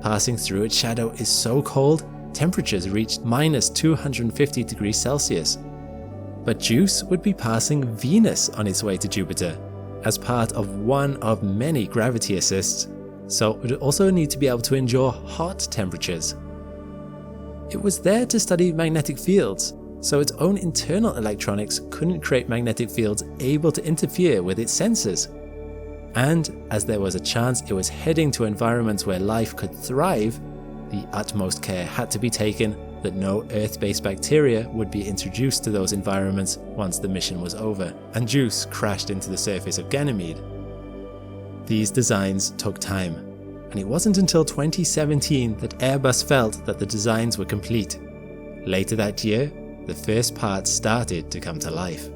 Passing through its shadow is so cold, temperatures reached minus 250 degrees Celsius. But JUICE would be passing Venus on its way to Jupiter, as part of one of many gravity assists, so it would also need to be able to endure hot temperatures. It was there to study magnetic fields, so its own internal electronics couldn't create magnetic fields able to interfere with its sensors. And as there was a chance it was heading to environments where life could thrive, the utmost care had to be taken that no Earth-based bacteria would be introduced to those environments once the mission was over, and JUICE crashed into the surface of Ganymede. These designs took time, and it wasn't until 2017 that Airbus felt that the designs were complete. Later that year, the first parts started to come to life.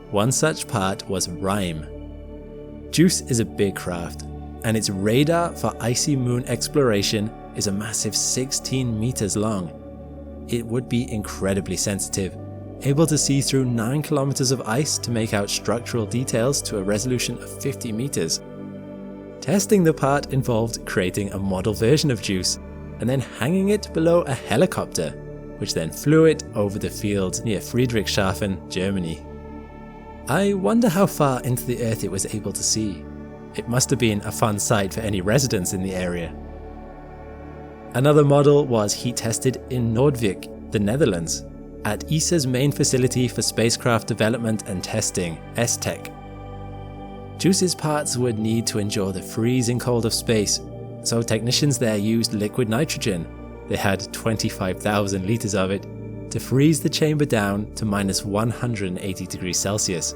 One such part was RIME. JUICE is a big craft, and its radar for icy moon exploration is a massive 16 meters long. It would be incredibly sensitive, able to see through 9 kilometers of ice to make out structural details to a resolution of 50 meters. Testing the part involved creating a model version of JUICE and then hanging it below a helicopter, which then flew it over the field near Friedrichshafen, Germany. I wonder how far into the Earth it was able to see. It must have been a fun sight for any residents in the area. Another model was heat tested in Noordwijk, the Netherlands, at ESA's main facility for spacecraft development and testing, ESTEC. JUICE's parts would need to endure the freezing cold of space, so technicians there used liquid nitrogen. They had 25,000 liters of it to freeze the chamber down to minus 180 degrees Celsius.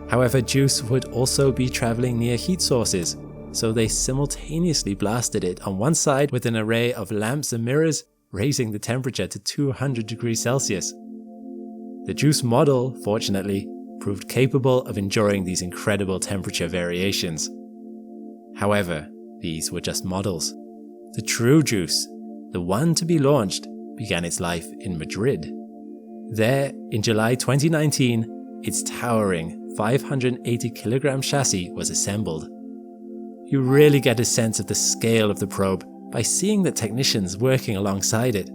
However, JUICE would also be traveling near heat sources, so they simultaneously blasted it on one side with an array of lamps and mirrors, raising the temperature to 200 degrees Celsius. The JUICE model, fortunately, proved capable of enduring these incredible temperature variations. However, these were just models. The true JUICE, the one to be launched, began its life in Madrid. There, in July 2019, its towering 580 kilogram chassis was assembled. You really get a sense of the scale of the probe by seeing the technicians working alongside it.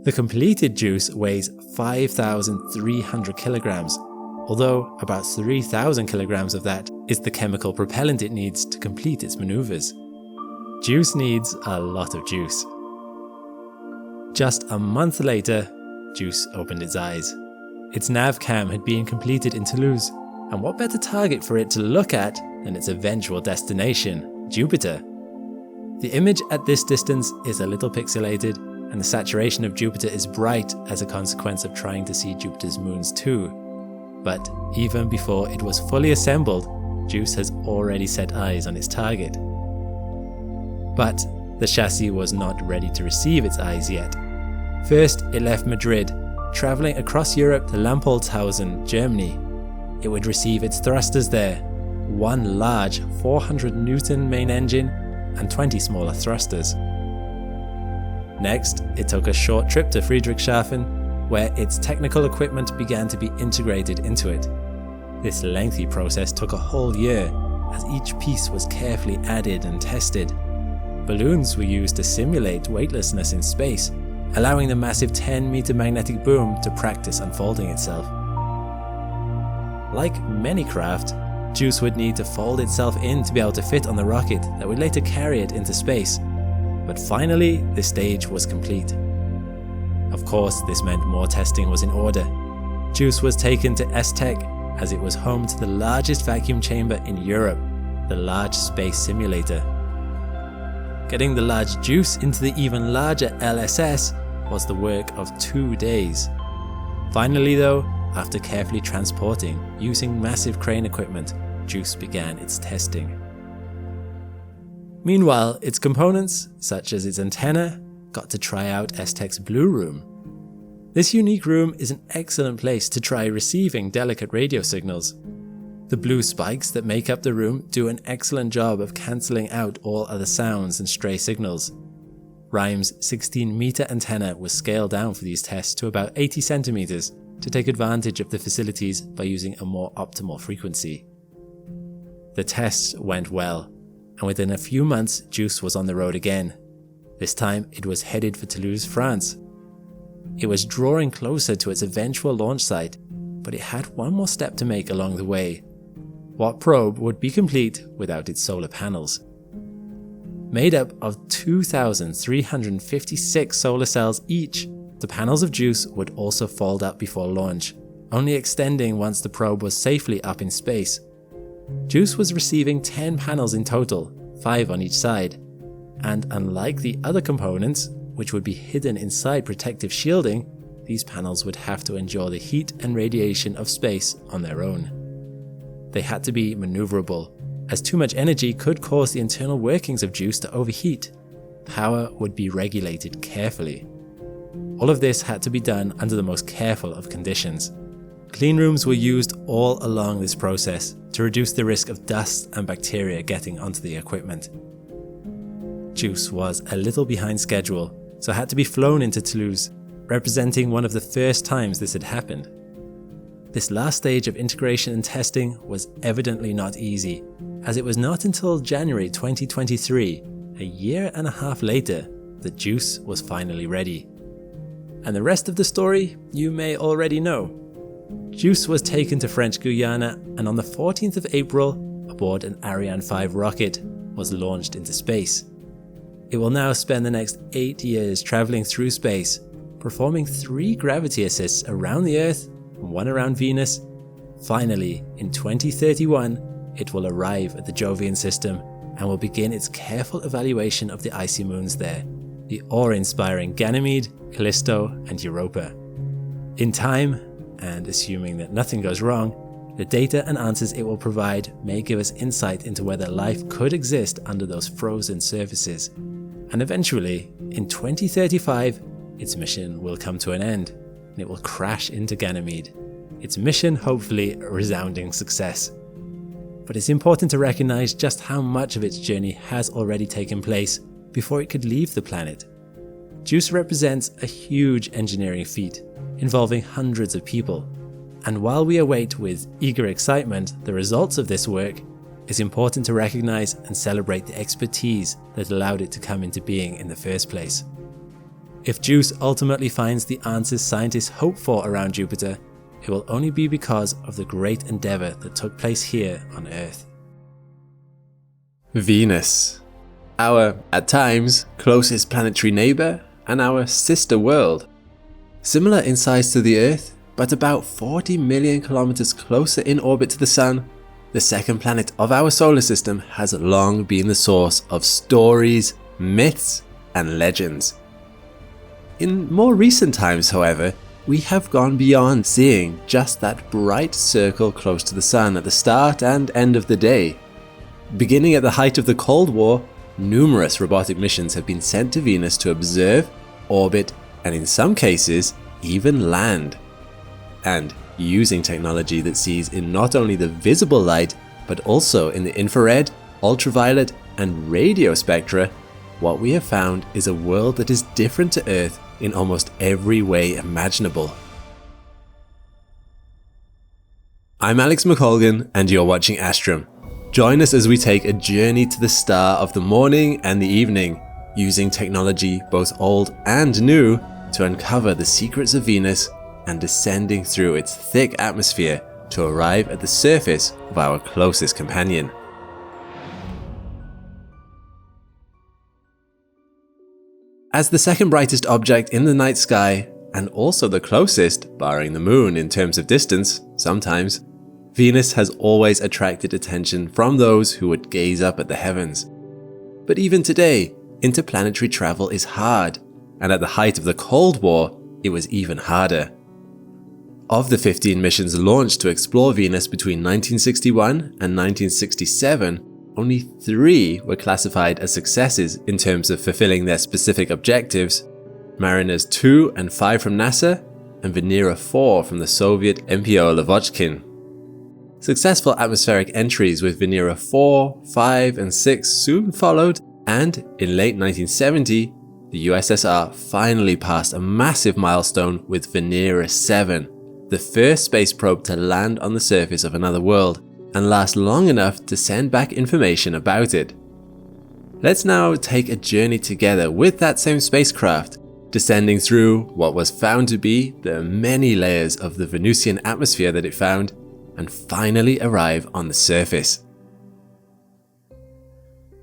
The completed JUICE weighs 5,300 kilograms, although about 3,000 kilograms of that is the chemical propellant it needs to complete its maneuvers. JUICE needs a lot of juice. Just a month later, JUICE opened its eyes. Its nav cam had been completed in Toulouse, and what better target for it to look at than its eventual destination, Jupiter? The image at this distance is a little pixelated, and the saturation of Jupiter is bright as a consequence of trying to see Jupiter's moons too. But even before it was fully assembled, JUICE has already set eyes on its target. But the chassis was not ready to receive its eyes yet. First, it left Madrid, travelling across Europe to Lampoldshausen, Germany. It would receive its thrusters there, one large 400 Newton main engine and 20 smaller thrusters. Next, it took a short trip to Friedrichshafen, where its technical equipment began to be integrated into it. This lengthy process took a whole year, as each piece was carefully added and tested. Balloons were used to simulate weightlessness in space, allowing the massive 10-meter magnetic boom to practice unfolding itself. Like many craft, JUICE would need to fold itself in to be able to fit on the rocket that would later carry it into space. But finally, this stage was complete. Of course, this meant more testing was in order. JUICE was taken to ESTEC as it was home to the largest vacuum chamber in Europe, the Large Space Simulator. Getting the large JUICE into the even larger LSS was the work of 2 days. Finally though, after carefully transporting using massive crane equipment, JUICE began its testing. Meanwhile, its components, such as its antenna, got to try out ESTEC's Blue Room. This unique room is an excellent place to try receiving delicate radio signals. The blue spikes that make up the room do an excellent job of cancelling out all other sounds and stray signals. RIME's 16-meter antenna was scaled down for these tests to about 80 centimeters to take advantage of the facilities by using a more optimal frequency. The tests went well, and within a few months JUICE was on the road again. This time it was headed for Toulouse, France. It was drawing closer to its eventual launch site, but it had one more step to make along the way. What probe would be complete without its solar panels? Made up of 2,356 solar cells each, the panels of JUICE would also fold up before launch, only extending once the probe was safely up in space. JUICE was receiving 10 panels in total, 5 on each side, and unlike the other components, which would be hidden inside protective shielding, these panels would have to endure the heat and radiation of space on their own. They had to be maneuverable, as too much energy could cause the internal workings of JUICE to overheat. Power would be regulated carefully. All of this had to be done under the most careful of conditions. Clean rooms were used all along this process to reduce the risk of dust and bacteria getting onto the equipment. JUICE was a little behind schedule, so had to be flown into Toulouse, representing one of the first times this had happened. This last stage of integration and testing was evidently not easy, as it was not until January 2023, a year and a half later, that JUICE was finally ready. And the rest of the story you may already know. JUICE was taken to French Guiana, and on the 14th of April, aboard an Ariane 5 rocket, was launched into space. It will now spend the next 8 years traveling through space, performing 3 gravity assists around the Earth and 1 around Venus. Finally, in 2031, it will arrive at the Jovian system and will begin its careful evaluation of the icy moons there, the awe-inspiring Ganymede, Callisto, and Europa. In time, and assuming that nothing goes wrong, the data and answers it will provide may give us insight into whether life could exist under those frozen surfaces. And eventually, in 2035, its mission will come to an end. and it will crash into Ganymede. Its mission hopefully a resounding success. But it's important to recognize just how much of its journey has already taken place before it could leave the planet. JUICE represents a huge engineering feat involving hundreds of people, and while we await with eager excitement the results of this work, it's important to recognize and celebrate the expertise that allowed it to come into being in the first place. If JUICE ultimately finds the answers scientists hope for around Jupiter, it will only be because of the great endeavor that took place here on Earth. Venus. Our, at times, closest planetary neighbor and our sister world. Similar in size to the Earth, but about 40 million kilometers closer in orbit to the Sun, the second planet of our solar system has long been the source of stories, myths, and legends. In more recent times, however, we have gone beyond seeing just that bright circle close to the Sun at the start and end of the day. Beginning at the height of the Cold War, numerous robotic missions have been sent to Venus to observe, orbit, and in some cases, even land. And using technology that sees in not only the visible light, but also in the infrared, ultraviolet, and radio spectra, what we have found is a world that is different to Earth in almost every way imaginable. I'm Alex McColgan, and you're watching Astrum. Join us as we take a journey to the star of the morning and the evening, using technology both old and new to uncover the secrets of Venus and descending through its thick atmosphere to arrive at the surface of our closest companion. As the second brightest object in the night sky, and also the closest, barring the moon in terms of distance, sometimes, Venus has always attracted attention from those who would gaze up at the heavens. But even today, interplanetary travel is hard, and at the height of the Cold War, it was even harder. Of the 15 missions launched to explore Venus between 1961 and 1967, only 3 were classified as successes in terms of fulfilling their specific objectives: Mariners 2 and 5 from NASA, and Venera 4 from the Soviet MPO Lavochkin. Successful atmospheric entries with Venera 4, 5, and 6 soon followed, and in late 1970, the USSR finally passed a massive milestone with Venera 7, the first space probe to land on the surface of another world and last long enough to send back information about it. Let's now take a journey together with that same spacecraft, descending through what was found to be the many layers of the Venusian atmosphere that it found, and finally arrive on the surface.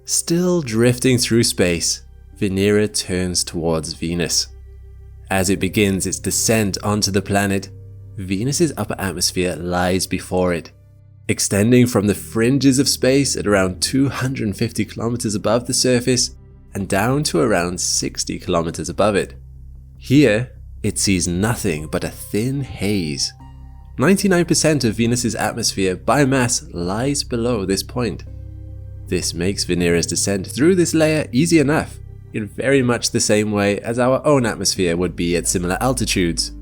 Still drifting through space, Venera turns towards Venus. As it begins its descent onto the planet, Venus's upper atmosphere lies before it, extending from the fringes of space at around 250 kilometers above the surface and down to around 60 kilometers above it. Here, it sees nothing but a thin haze. 99% of Venus's atmosphere by mass lies below this point. This makes Venera's descent through this layer easy enough, in very much the same way as our own atmosphere would be at similar altitudes.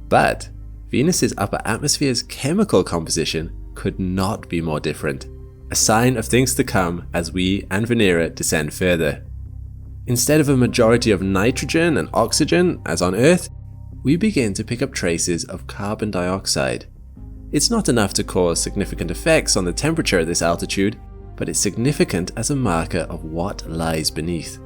But Venus's upper atmosphere's chemical composition could not be more different, a sign of things to come as we and Venera descend further. Instead of a majority of nitrogen and oxygen, as on Earth, we begin to pick up traces of carbon dioxide. It's not enough to cause significant effects on the temperature at this altitude, but it's significant as a marker of what lies beneath.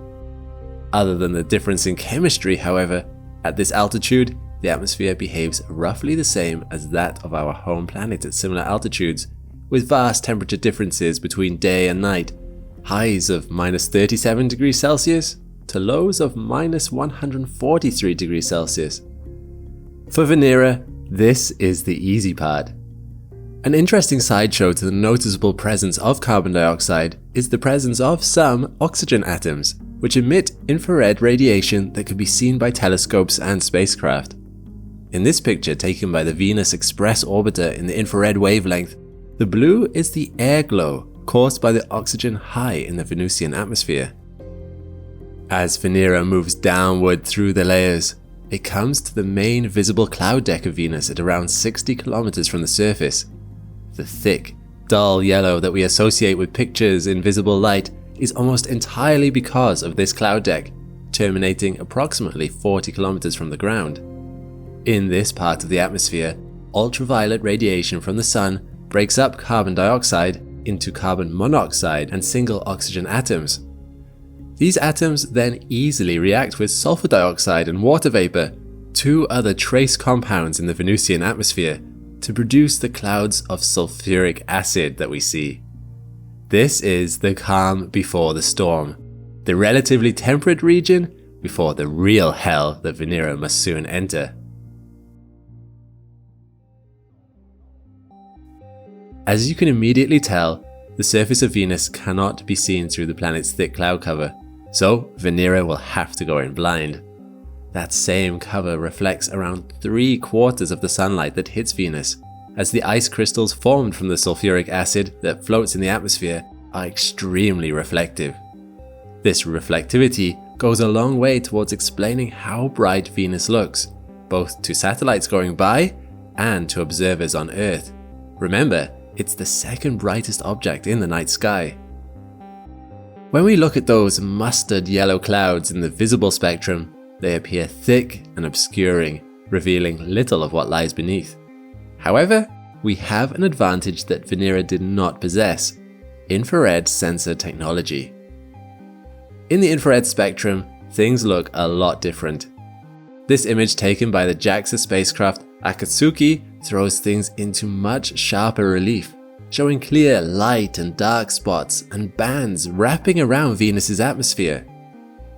Other than the difference in chemistry, however, at this altitude, the atmosphere behaves roughly the same as that of our home planet at similar altitudes, with vast temperature differences between day and night, highs of minus 37 degrees Celsius to lows of minus 143 degrees Celsius. For Venera, this is the easy part. An interesting sideshow to the noticeable presence of carbon dioxide is the presence of some oxygen atoms, which emit infrared radiation that can be seen by telescopes and spacecraft. In this picture taken by the Venus Express orbiter in the infrared wavelength, the blue is the air glow caused by the oxygen high in the Venusian atmosphere. As Venera moves downward through the layers, it comes to the main visible cloud deck of Venus at around 60 kilometers from the surface. The thick, dull yellow that we associate with pictures in visible light is almost entirely because of this cloud deck, terminating approximately 40 kilometers from the ground. In this part of the atmosphere, ultraviolet radiation from the sun breaks up carbon dioxide into carbon monoxide and single oxygen atoms. These atoms then easily react with sulfur dioxide and water vapor, two other trace compounds in the Venusian atmosphere, to produce the clouds of sulfuric acid that we see. This is the calm before the storm, the relatively temperate region before the real hell that Venera must soon enter. As you can immediately tell, the surface of Venus cannot be seen through the planet's thick cloud cover, so Venera will have to go in blind. That same cover reflects around 3/4 of the sunlight that hits Venus, as the ice crystals formed from the sulfuric acid that floats in the atmosphere are extremely reflective. This reflectivity goes a long way towards explaining how bright Venus looks, both to satellites going by and to observers on Earth. Remember, it's the second brightest object in the night sky. When we look at those mustard yellow clouds in the visible spectrum, they appear thick and obscuring, revealing little of what lies beneath. However, we have an advantage that Venera did not possess: infrared sensor technology. In the infrared spectrum, things look a lot different. This image taken by the JAXA spacecraft Akatsuki throws things into much sharper relief, showing clear light and dark spots and bands wrapping around Venus's atmosphere.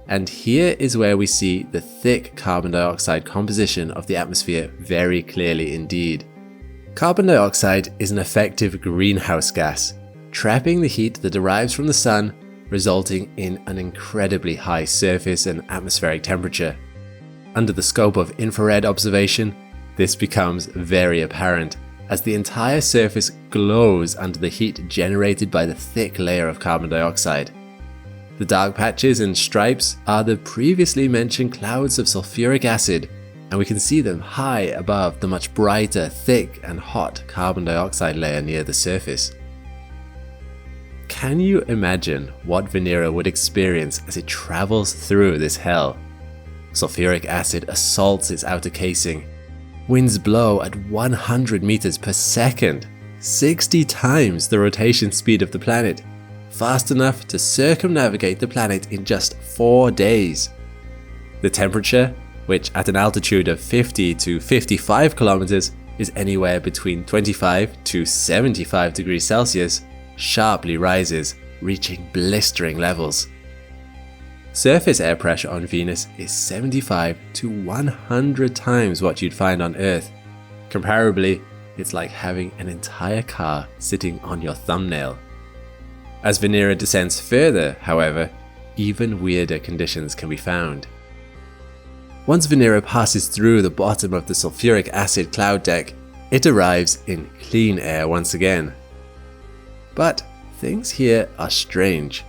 And here is where we see the thick carbon dioxide composition of the atmosphere very clearly indeed. Carbon dioxide is an effective greenhouse gas, trapping the heat that derives from the sun, resulting in an incredibly high surface and atmospheric temperature. Under the scope of infrared observation, this becomes very apparent, as the entire surface glows under the heat generated by the thick layer of carbon dioxide. The dark patches and stripes are the previously mentioned clouds of sulfuric acid, and we can see them high above the much brighter, thick and hot carbon dioxide layer near the surface. Can you imagine what Venera would experience as it travels through this hell? Sulfuric acid assaults its outer casing. Winds blow at 100 meters per second, 60 times the rotation speed of the planet, fast enough to circumnavigate the planet in just 4 days. The temperature, which at an altitude of 50 to 55 kilometers is anywhere between 25 to 75 degrees Celsius, sharply rises, reaching blistering levels. Surface air pressure on Venus is 75 to 100 times what you'd find on Earth. Comparably, it's like having an entire car sitting on your thumbnail. As Venera descends further, however, even weirder conditions can be found. Once Venera passes through the bottom of the sulfuric acid cloud deck, it arrives in clean air once again. But things here are strange.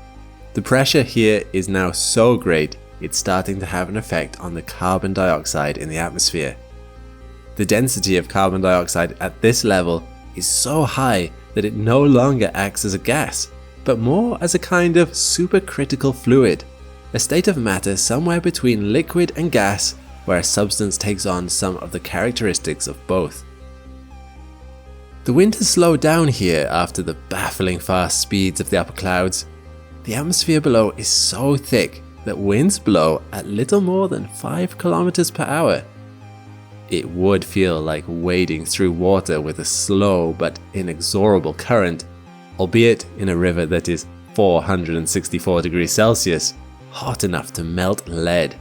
The pressure here is now so great, it's starting to have an effect on the carbon dioxide in the atmosphere. The density of carbon dioxide at this level is so high that it no longer acts as a gas, but more as a kind of supercritical fluid, a state of matter somewhere between liquid and gas, where a substance takes on some of the characteristics of both. The wind has slowed down here after the baffling fast speeds of the upper clouds. The atmosphere below is so thick that winds blow at little more than 5 kilometers per hour. It would feel like wading through water with a slow but inexorable current, albeit in a river that is 464 degrees Celsius, hot enough to melt lead.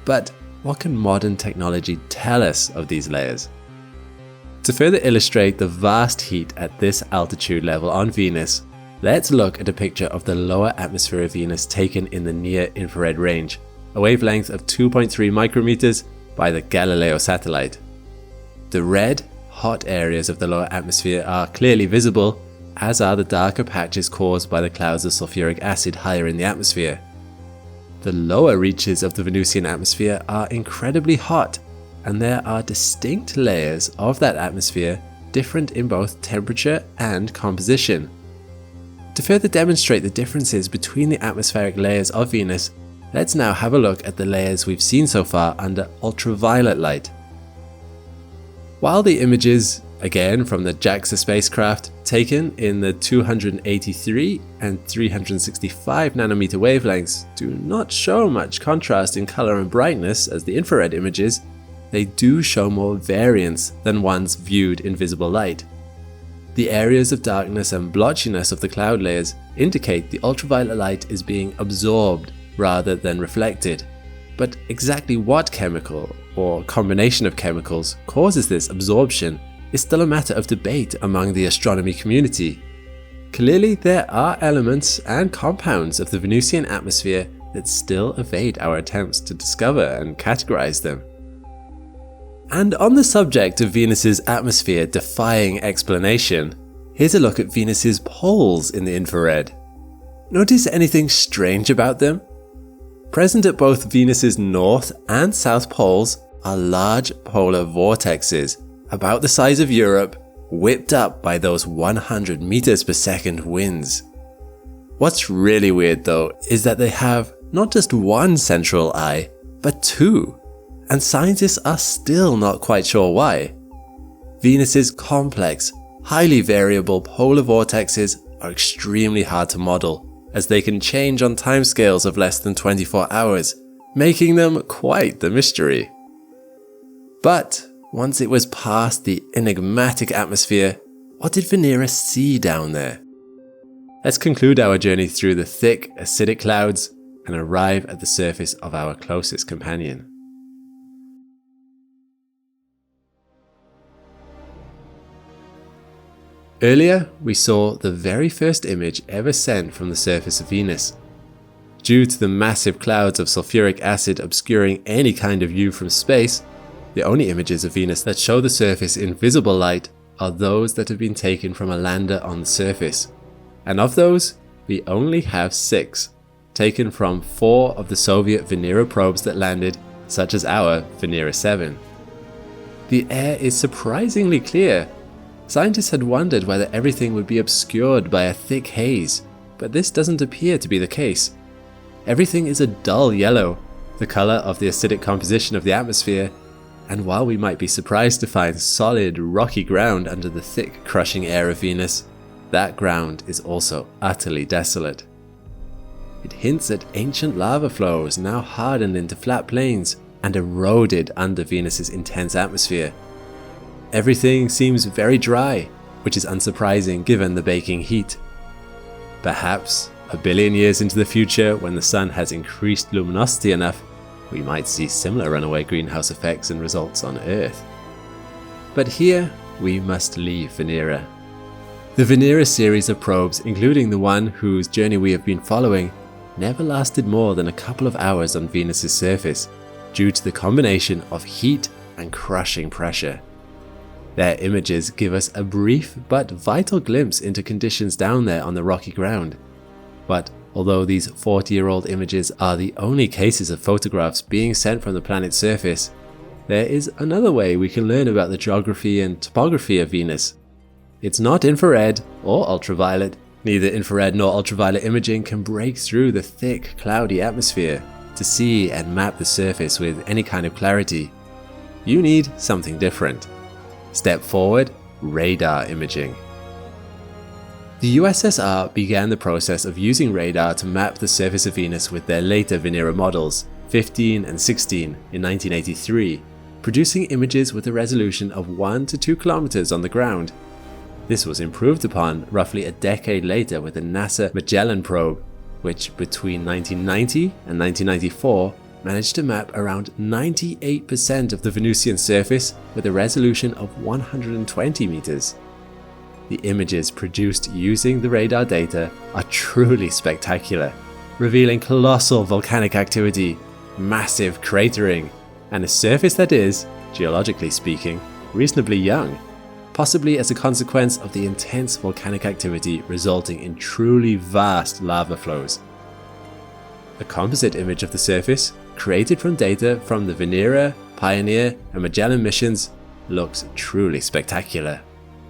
But what can modern technology tell us of these layers? To further illustrate the vast heat at this altitude level on Venus, let's look at a picture of the lower atmosphere of Venus taken in the near-infrared range, a wavelength of 2.3 micrometers by the Galileo satellite. The red, hot areas of the lower atmosphere are clearly visible, as are the darker patches caused by the clouds of sulfuric acid higher in the atmosphere. The lower reaches of the Venusian atmosphere are incredibly hot, and there are distinct layers of that atmosphere different in both temperature and composition. To further demonstrate the differences between the atmospheric layers of Venus, let's now have a look at the layers we've seen so far under ultraviolet light. While the images, again from the JAXA spacecraft, taken in the 283 and 365 nanometer wavelengths do not show much contrast in color and brightness as the infrared images, they do show more variance than ones viewed in visible light. The areas of darkness and blotchiness of the cloud layers indicate the ultraviolet light is being absorbed rather than reflected. But exactly what chemical or combination of chemicals causes this absorption is still a matter of debate among the astronomy community. Clearly, there are elements and compounds of the Venusian atmosphere that still evade our attempts to discover and categorize them. And on the subject of Venus's atmosphere defying explanation, here's a look at Venus's poles in the infrared. Notice anything strange about them? Present at both Venus's north and south poles are large polar vortexes, about the size of Europe, whipped up by those 100 meters per second winds. What's really weird though is that they have not just one central eye, but two, and scientists are still not quite sure why. Venus's complex, highly variable polar vortexes are extremely hard to model, as they can change on timescales of less than 24 hours, making them quite the mystery. But once it was past the enigmatic atmosphere, what did Venera see down there? Let's conclude our journey through the thick, acidic clouds and arrive at the surface of our closest companion. Earlier, we saw the very first image ever sent from the surface of Venus. Due to the massive clouds of sulfuric acid obscuring any kind of view from space, the only images of Venus that show the surface in visible light are those that have been taken from a lander on the surface. And of those, we only have 6, taken from 4 of the Soviet Venera probes that landed, such as our Venera 7. The air is surprisingly clear. Scientists had wondered whether everything would be obscured by a thick haze, but this doesn't appear to be the case. Everything is a dull yellow, the color of the acidic composition of the atmosphere, and while we might be surprised to find solid, rocky ground under the thick, crushing air of Venus, that ground is also utterly desolate. It hints at ancient lava flows now hardened into flat plains and eroded under Venus's intense atmosphere. Everything seems very dry, which is unsurprising given the baking heat. Perhaps a billion years into the future, when the sun has increased luminosity enough, we might see similar runaway greenhouse effects and results on Earth. But here, we must leave Venera. The Venera series of probes, including the one whose journey we have been following, never lasted more than a couple of hours on Venus's surface, due to the combination of heat and crushing pressure. Their images give us a brief but vital glimpse into conditions down there on the rocky ground. But although these 40-year-old images are the only cases of photographs being sent from the planet's surface, there is another way we can learn about the geography and topography of Venus. It's not infrared or ultraviolet. Neither infrared nor ultraviolet imaging can break through the thick, cloudy atmosphere to see and map the surface with any kind of clarity. You need something different. Step forward, radar imaging. The USSR began the process of using radar to map the surface of Venus with their later Venera models, 15 and 16, in 1983, producing images with a resolution of 1 to 2 kilometers on the ground. This was improved upon roughly a decade later with the NASA Magellan probe, which between 1990 and 1994 managed to map around 98% of the Venusian surface with a resolution of 120 meters. The images produced using the radar data are truly spectacular, revealing colossal volcanic activity, massive cratering, and a surface that is, geologically speaking, reasonably young, possibly as a consequence of the intense volcanic activity resulting in truly vast lava flows. a composite image of the surface, created from data from the Venera, Pioneer and Magellan missions, looks truly spectacular.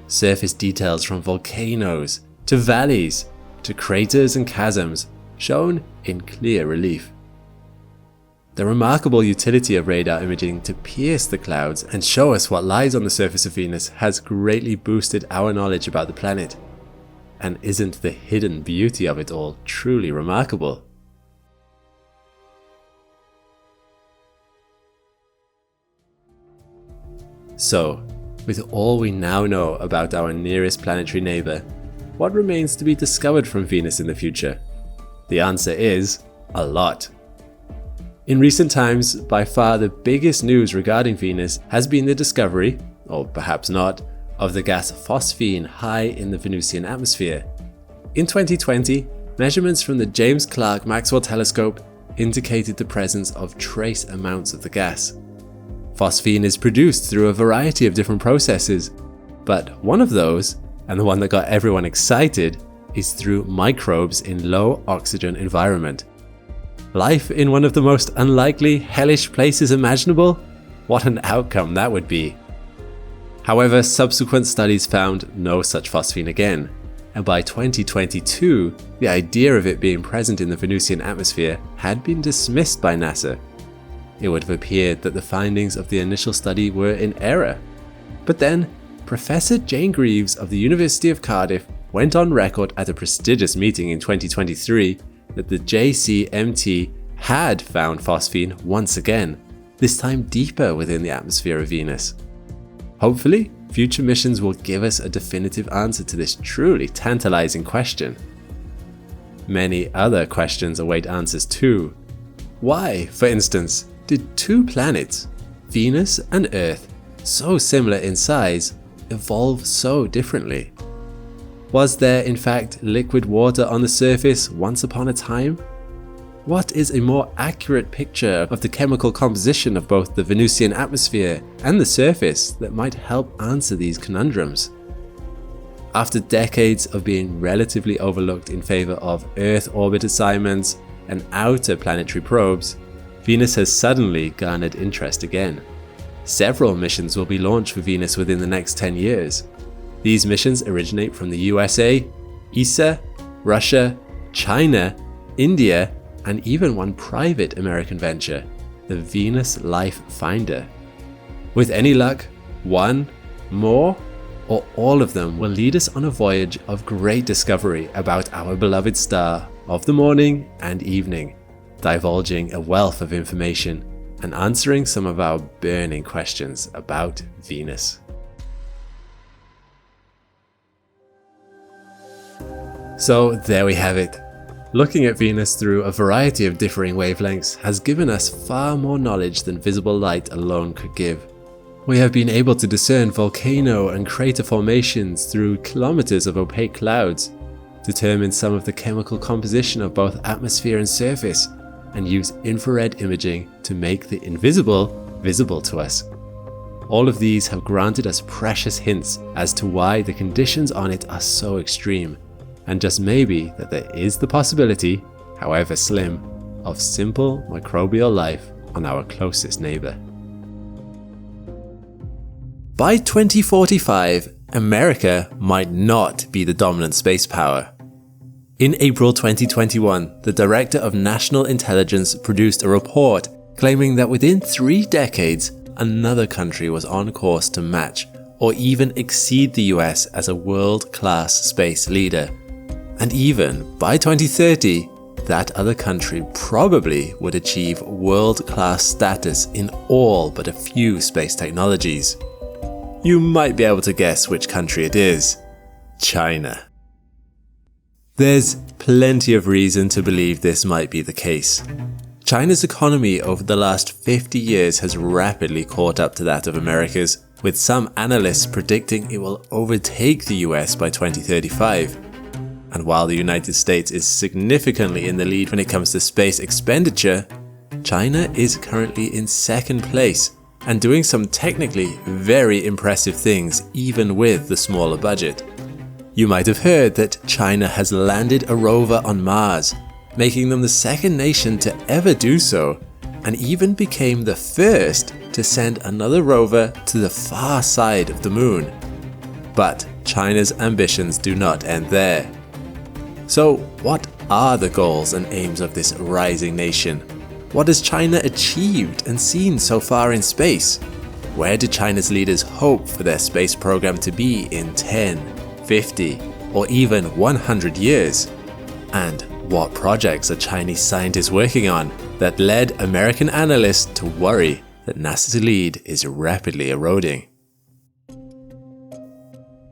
Surface details from volcanoes, to valleys, to craters and chasms, shown in clear relief. The remarkable utility of radar imaging to pierce the clouds and show us what lies on the surface of Venus has greatly boosted our knowledge about the planet. And isn't the hidden beauty of it all truly remarkable? So, with all we now know about our nearest planetary neighbour, what remains to be discovered from Venus in the future? The answer is a lot. In recent times, by far the biggest news regarding Venus has been the discovery, or perhaps not, of the gas phosphine high in the Venusian atmosphere. In 2020, measurements from the James Clerk Maxwell Telescope indicated the presence of trace amounts of the gas. Phosphine is produced through a variety of different processes, but one of those, and the one that got everyone excited, is through microbes in low oxygen environment. Life in one of the most unlikely, hellish places imaginable? What an outcome that would be. However, subsequent studies found no such phosphine again, and by 2022, the idea of it being present in the Venusian atmosphere had been dismissed by NASA. It would have appeared that the findings of the initial study were in error. But then, Professor Jane Greaves of the University of Cardiff went on record at a prestigious meeting in 2023 that the JCMT had found phosphine once again, this time deeper within the atmosphere of Venus. Hopefully, future missions will give us a definitive answer to this truly tantalizing question. Many other questions await answers too. Why, for instance, did two planets, Venus and Earth, so similar in size, evolve so differently? Was there in fact liquid water on the surface once upon a time? What is a more accurate picture of the chemical composition of both the Venusian atmosphere and the surface that might help answer these conundrums? After decades of being relatively overlooked in favor of Earth orbit assignments and outer planetary probes, Venus has suddenly garnered interest again. Several missions will be launched for Venus within the next 10 years. These missions originate from the USA, ESA, Russia, China, India, and even one private American venture, the Venus Life Finder. With any luck, one, more, or all of them will lead us on a voyage of great discovery about our beloved star of the morning and evening, divulging a wealth of information and answering some of our burning questions about Venus. So there we have it. Looking at Venus through a variety of differing wavelengths has given us far more knowledge than visible light alone could give. We have been able to discern volcano and crater formations through kilometers of opaque clouds, determine some of the chemical composition of both atmosphere and surface, and use infrared imaging to make the invisible visible to us. All of these have granted us precious hints as to why the conditions on it are so extreme, and just maybe that there is the possibility, however slim, of simple microbial life on our closest neighbor. By 2045, America might not be the dominant space power. In April 2021, the Director of National Intelligence produced a report claiming that within 3 decades, another country was on course to match or even exceed the US as a world-class space leader. And even by 2030, that other country probably would achieve world-class status in all but a few space technologies. You might be able to guess which country it is. China. There's plenty of reason to believe this might be the case. China's economy over the last 50 years has rapidly caught up to that of America's, with some analysts predicting it will overtake the US by 2035. And while the United States is significantly in the lead when it comes to space expenditure, China is currently in second place and doing some technically very impressive things even with the smaller budget. You might have heard that China has landed a rover on Mars, making them the second nation to ever do so, and even became the first to send another rover to the far side of the moon. But China's ambitions do not end there. So what are the goals and aims of this rising nation? What has China achieved and seen so far in space? Where do China's leaders hope for their space program to be in 10, 50, or even 100 years? And what projects are Chinese scientists working on that led American analysts to worry that NASA's lead is rapidly eroding?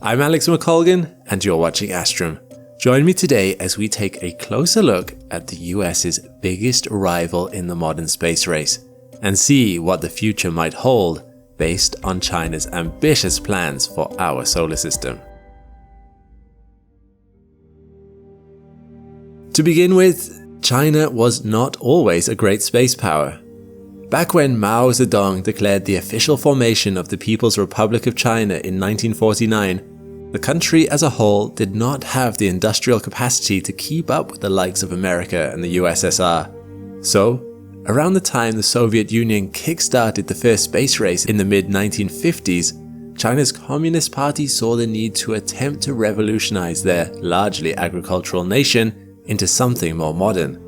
I'm Alex McColgan, and you're watching Astrum. Join me today as we take a closer look at the US's biggest rival in the modern space race and see what the future might hold based on China's ambitious plans for our solar system. To begin with, China was not always a great space power. Back when Mao Zedong declared the official formation of the People's Republic of China in 1949, the country as a whole did not have the industrial capacity to keep up with the likes of America and the USSR. So, around the time the Soviet Union kick-started the first space race in the mid-1950s, China's Communist Party saw the need to attempt to revolutionize their largely agricultural nation into something more modern.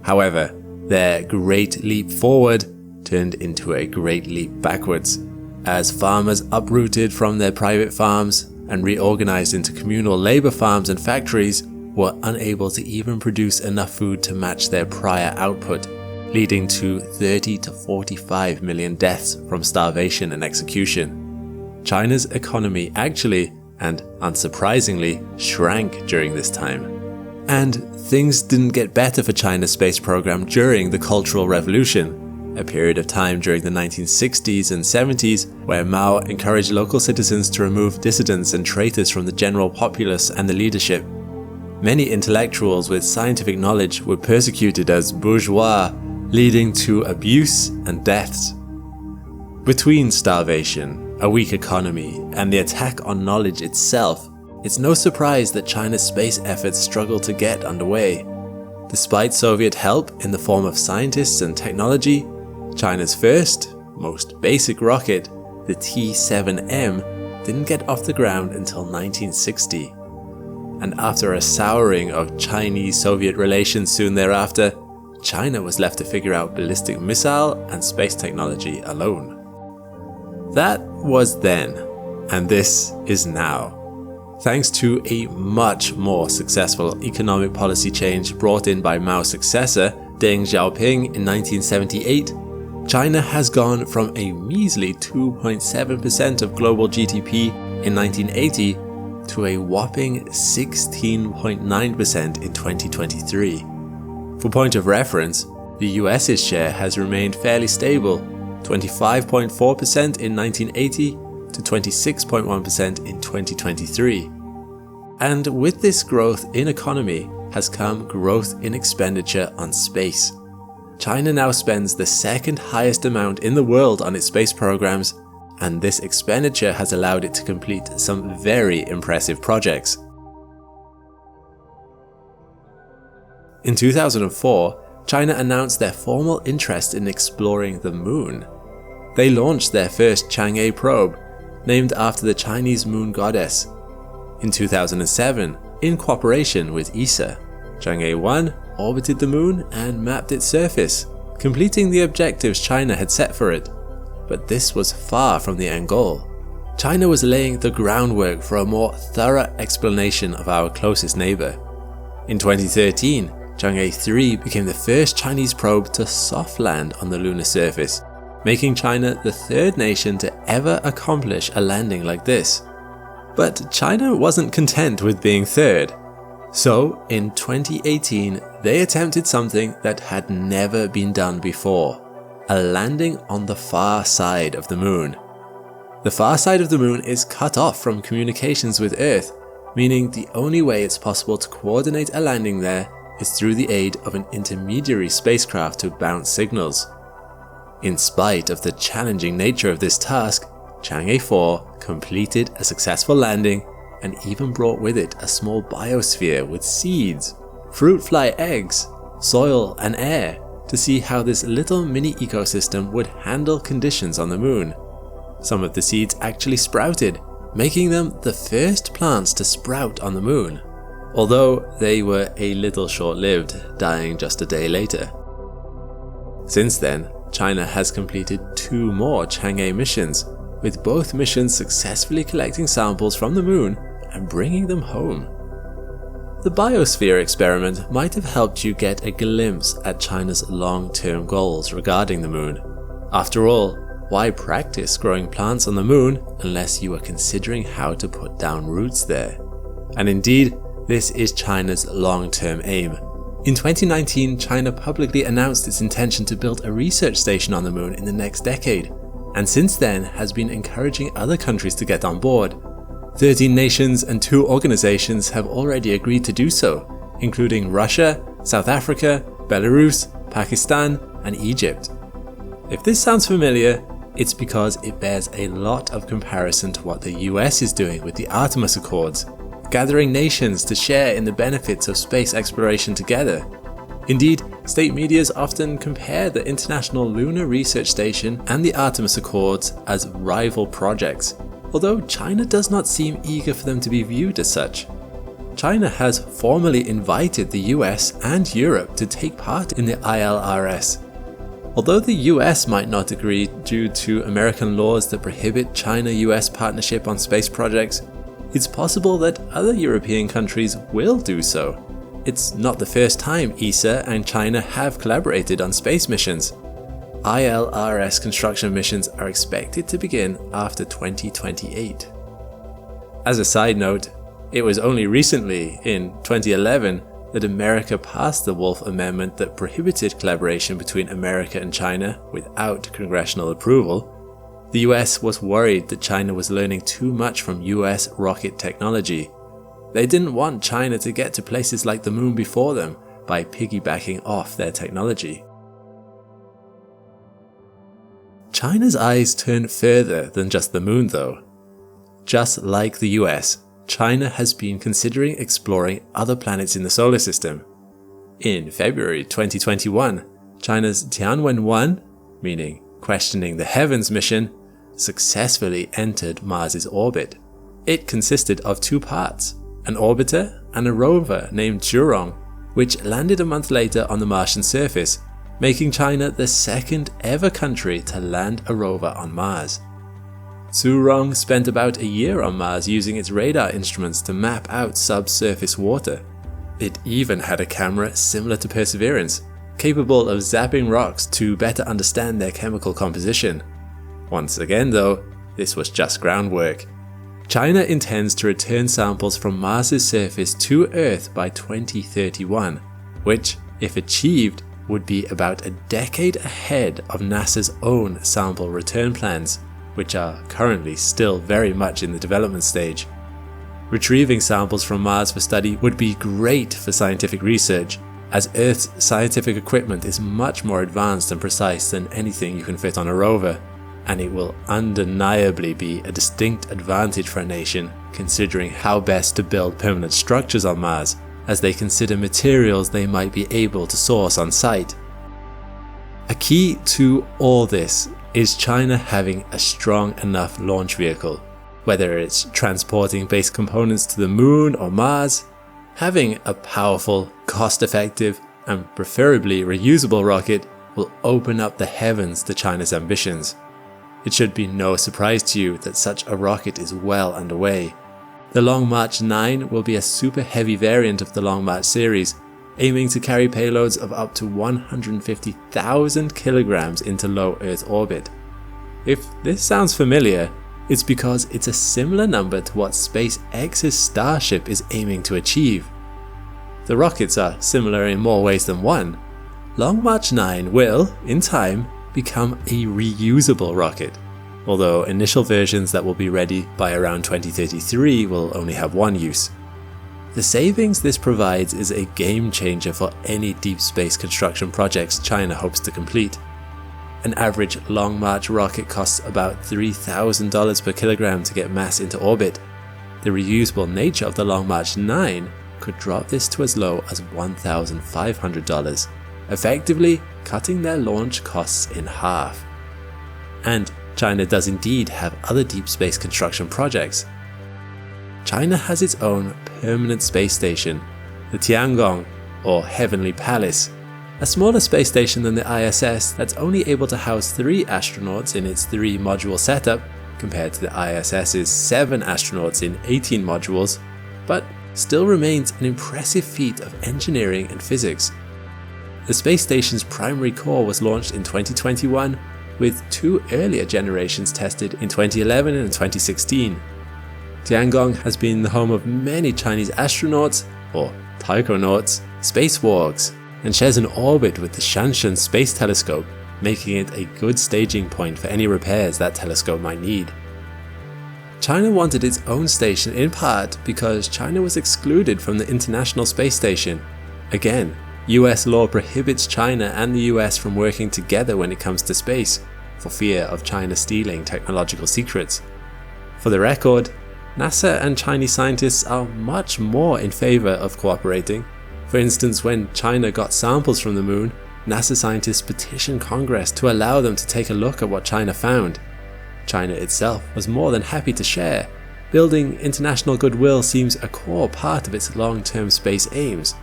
However, their great leap forward turned into a great leap backwards, as farmers uprooted from their private farms and reorganized into communal labor farms and factories were unable to even produce enough food to match their prior output, leading to 30 to 45 million deaths from starvation and execution. China's economy actually, and unsurprisingly, shrank during this time. And things didn't get better for China's space program during the Cultural Revolution, a period of time during the 1960s and 70s where Mao encouraged local citizens to remove dissidents and traitors from the general populace and the leadership. Many intellectuals with scientific knowledge were persecuted as bourgeois, leading to abuse and deaths. Between starvation, a weak economy, and the attack on knowledge itself, it's no surprise that China's space efforts struggled to get underway. Despite Soviet help in the form of scientists and technology, China's first, most basic rocket, the T-7M, didn't get off the ground until 1960. And after a souring of Chinese-Soviet relations soon thereafter, China was left to figure out ballistic missile and space technology alone. That was then, and this is now. Thanks to a much more successful economic policy change brought in by Mao's successor, Deng Xiaoping, in 1978, China has gone from a measly 2.7% of global GDP in 1980 to a whopping 16.9% in 2023. For point of reference, the US's share has remained fairly stable, 25.4% in 1980 to 26.1% in 2023. And with this growth in economy has come growth in expenditure on space. China now spends the second highest amount in the world on its space programs, and this expenditure has allowed it to complete some very impressive projects. In 2004, China announced their formal interest in exploring the moon. They launched their first Chang'e probe, named after the Chinese moon goddess. In 2007, in cooperation with ESA, Chang'e-1 orbited the moon and mapped its surface, completing the objectives China had set for it. But this was far from the end goal. China was laying the groundwork for a more thorough explanation of our closest neighbor. In 2013, Chang'e-3 became the first Chinese probe to soft land on the lunar surface, making China the third nation to ever accomplish a landing like this. But China wasn't content with being third. So, in 2018, they attempted something that had never been done before, a landing on the far side of the moon. The far side of the moon is cut off from communications with Earth, meaning the only way it's possible to coordinate a landing there is through the aid of an intermediary spacecraft to bounce signals. In spite of the challenging nature of this task, Chang'e 4 completed a successful landing and even brought with it a small biosphere with seeds, fruit fly eggs, soil and air to see how this little mini ecosystem would handle conditions on the moon. Some of the seeds actually sprouted, making them the first plants to sprout on the moon, although they were a little short-lived, dying just a day later. Since then, China has completed 2 more Chang'e missions, with both missions successfully collecting samples from the moon and bringing them home. The biosphere experiment might have helped you get a glimpse at China's long-term goals regarding the moon. After all, why practice growing plants on the moon unless you are considering how to put down roots there? And indeed, this is China's long-term aim. In 2019, China publicly announced its intention to build a research station on the moon in the next decade, and since then has been encouraging other countries to get on board. 13 nations and 2 organizations have already agreed to do so, including Russia, South Africa, Belarus, Pakistan, and Egypt. If this sounds familiar, it's because it bears a lot of comparison to what the US is doing with the Artemis Accords, gathering nations to share in the benefits of space exploration together. Indeed, state medias often compare the International Lunar Research Station and the Artemis Accords as rival projects, although China does not seem eager for them to be viewed as such. China has formally invited the US and Europe to take part in the ILRS. Although the US might not agree due to American laws that prohibit China-US partnership on space projects, it's possible that other European countries will do so. It's not the first time ESA and China have collaborated on space missions. ILRS construction missions are expected to begin after 2028. As a side note, it was only recently, in 2011, that America passed the Wolf Amendment that prohibited collaboration between America and China without congressional approval. The US was worried that China was learning too much from US rocket technology. They didn't want China to get to places like the moon before them by piggybacking off their technology. China's eyes turn further than just the moon though. Just like the US, China has been considering exploring other planets in the solar system. In February 2021, China's Tianwen-1, meaning questioning the heavens mission, successfully entered Mars's orbit. It consisted of 2 parts, an orbiter and a rover named Zhurong, which landed a month later on the Martian surface, making China the second ever country to land a rover on Mars. Zhurong spent about a year on Mars using its radar instruments to map out subsurface water. It even had a camera similar to Perseverance, capable of zapping rocks to better understand their chemical composition. Once again though, this was just groundwork. China intends to return samples from Mars's surface to Earth by 2031, which, if achieved, would be about a decade ahead of NASA's own sample return plans, which are currently still very much in the development stage. Retrieving samples from Mars for study would be great for scientific research, as Earth's scientific equipment is much more advanced and precise than anything you can fit on a rover, and it will undeniably be a distinct advantage for a nation considering how best to build permanent structures on Mars, as they consider materials they might be able to source on site. A key to all this is China having a strong enough launch vehicle, whether it's transporting base components to the moon or Mars. Having a powerful, cost-effective, and preferably reusable rocket will open up the heavens to China's ambitions. It should be no surprise to you that such a rocket is well underway. The Long March 9 will be a super heavy variant of the Long March series, aiming to carry payloads of up to 150,000 kilograms into low Earth orbit. If this sounds familiar, it's because it's a similar number to what SpaceX's Starship is aiming to achieve. The rockets are similar in more ways than one. Long March 9 will, in time, become a reusable rocket, although initial versions that will be ready by around 2033 will only have one use. The savings this provides is a game changer for any deep space construction projects China hopes to complete. An average Long March rocket costs about $3,000 per kilogram to get mass into orbit. The reusable nature of the Long March 9 could drop this to as low as $1,500. effectively cutting their launch costs in half. And China does indeed have other deep space construction projects. China has its own permanent space station, the Tiangong, or Heavenly Palace, a smaller space station than the ISS that's only able to house 3 astronauts in its 3-module setup, compared to the ISS's 7 astronauts in 18 modules, but still remains an impressive feat of engineering and physics. The space station's primary core was launched in 2021, with 2 earlier generations tested in 2011 and 2016. Tiangong has been the home of many Chinese astronauts, or taikonauts, spacewalks, and shares an orbit with the Shanshan Space Telescope, making it a good staging point for any repairs that telescope might need. China wanted its own station in part because China was excluded from the International Space Station. Again, US law prohibits China and the US from working together when it comes to space, for fear of China stealing technological secrets. For the record, NASA and Chinese scientists are much more in favor of cooperating. For instance, when China got samples from the moon, NASA scientists petitioned Congress to allow them to take a look at what China found. China itself was more than happy to share. Building international goodwill seems a core part of its long-term space aims.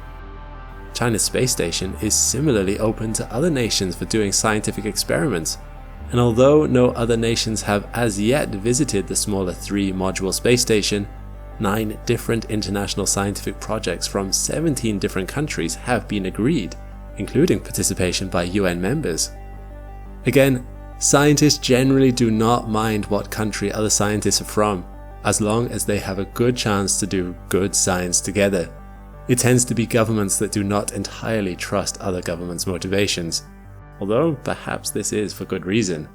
China's space station is similarly open to other nations for doing scientific experiments, and although no other nations have as yet visited the smaller 3-module space station, 9 different international scientific projects from 17 different countries have been agreed, including participation by UN members. Again, scientists generally do not mind what country other scientists are from, as long as they have a good chance to do good science together. It tends to be governments that do not entirely trust other governments' motivations, although perhaps this is for good reason.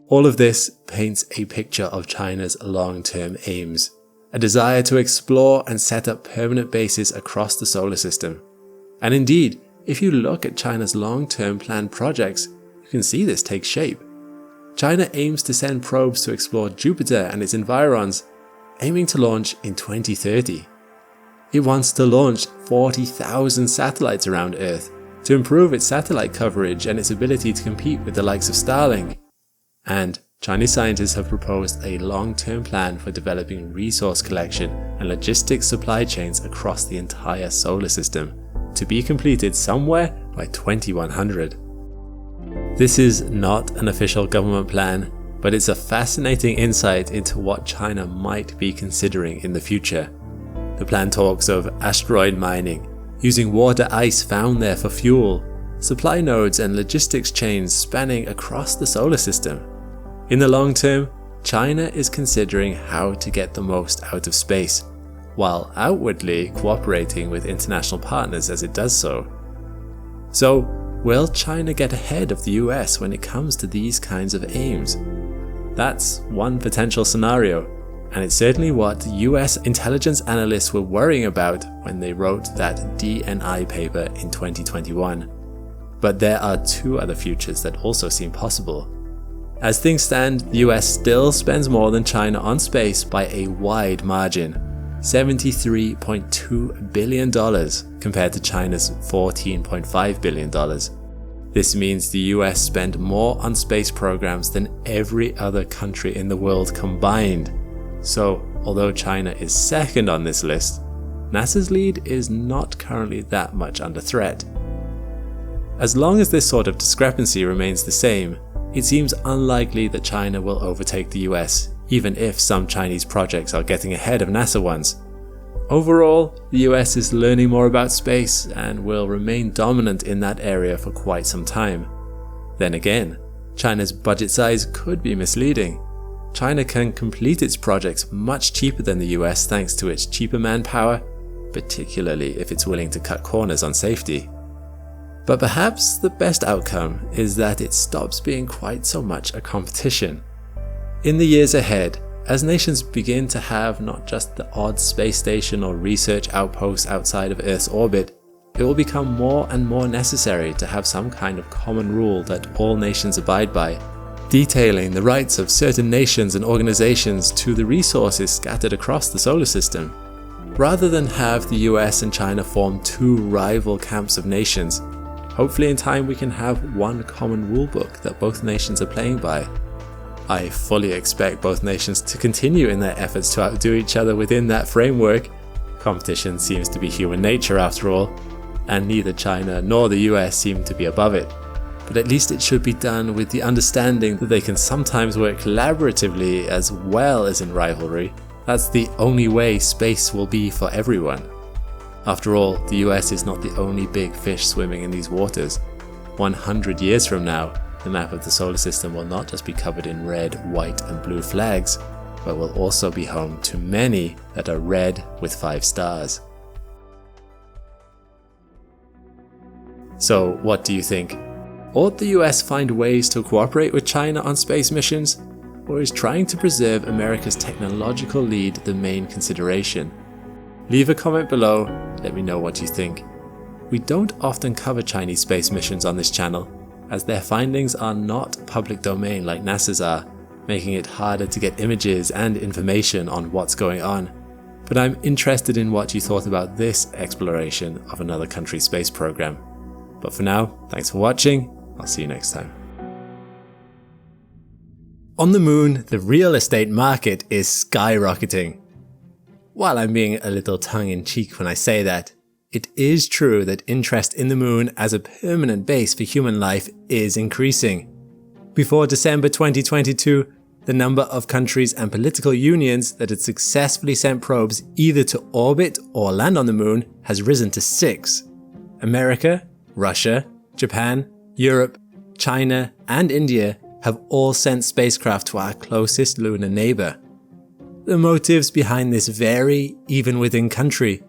All of this paints a picture of China's long-term aims, a desire to explore and set up permanent bases across the solar system. And indeed, if you look at China's long-term planned projects, you can see this take shape. China aims to send probes to explore Jupiter and its environs, aiming to launch in 2030. It wants to launch 40,000 satellites around Earth to improve its satellite coverage and its ability to compete with the likes of Starlink. And Chinese scientists have proposed a long-term plan for developing resource collection and logistics supply chains across the entire solar system, to be completed somewhere by 2100. This is not an official government plan, but it's a fascinating insight into what China might be considering in the future. The plan talks of asteroid mining, using water ice found there for fuel, supply nodes and logistics chains spanning across the solar system. In the long term, China is considering how to get the most out of space, while outwardly cooperating with international partners as it does so. So, will China get ahead of the US when it comes to these kinds of aims? That's one potential scenario, and it's certainly what US intelligence analysts were worrying about when they wrote that DNI paper in 2021. But there are 2 other futures that also seem possible. As things stand, the US still spends more than China on space by a wide margin, $73.2 billion compared to China's $14.5 billion. This means the US spend more on space programs than every other country in the world combined. So, although China is second on this list, NASA's lead is not currently that much under threat. As long as this sort of discrepancy remains the same, it seems unlikely that China will overtake the US, even if some Chinese projects are getting ahead of NASA ones. Overall, the US is learning more about space and will remain dominant in that area for quite some time. Then again, China's budget size could be misleading. China can complete its projects much cheaper than the US thanks to its cheaper manpower, particularly if it's willing to cut corners on safety. But perhaps the best outcome is that it stops being quite so much a competition. In the years ahead, as nations begin to have not just the odd space station or research outpost outside of Earth's orbit, it will become more and more necessary to have some kind of common rule that all nations abide by, detailing the rights of certain nations and organizations to the resources scattered across the solar system. Rather than have the US and China form two rival camps of nations, hopefully in time we can have one common rulebook that both nations are playing by. I fully expect both nations to continue in their efforts to outdo each other within that framework. Competition seems to be human nature after all, and neither China nor the US seem to be above it. But at least it should be done with the understanding that they can sometimes work collaboratively as well as in rivalry. That's the only way space will be for everyone. After all, the US is not the only big fish swimming in these waters. 100 years from now, the map of the solar system will not just be covered in red, white and blue flags, but will also be home to many that are red with 5 stars. So what do you think? Ought the US find ways to cooperate with China on space missions? Or is trying to preserve America's technological lead the main consideration? Leave a comment below, let me know what you think. We don't often cover Chinese space missions on this channel, as their findings are not public domain like NASA's are, making it harder to get images and information on what's going on. But I'm interested in what you thought about this exploration of another country's space program. But for now, thanks for watching, I'll see you next time. On the moon, the real estate market is skyrocketing. While I'm being a little tongue-in-cheek when I say that, it is true that interest in the moon as a permanent base for human life is increasing. Before December 2022, the number of countries and political unions that had successfully sent probes either to orbit or land on the moon has risen to 6. America, Russia, Japan, Europe, China, and India have all sent spacecraft to our closest lunar neighbor. The motives behind this vary even within country.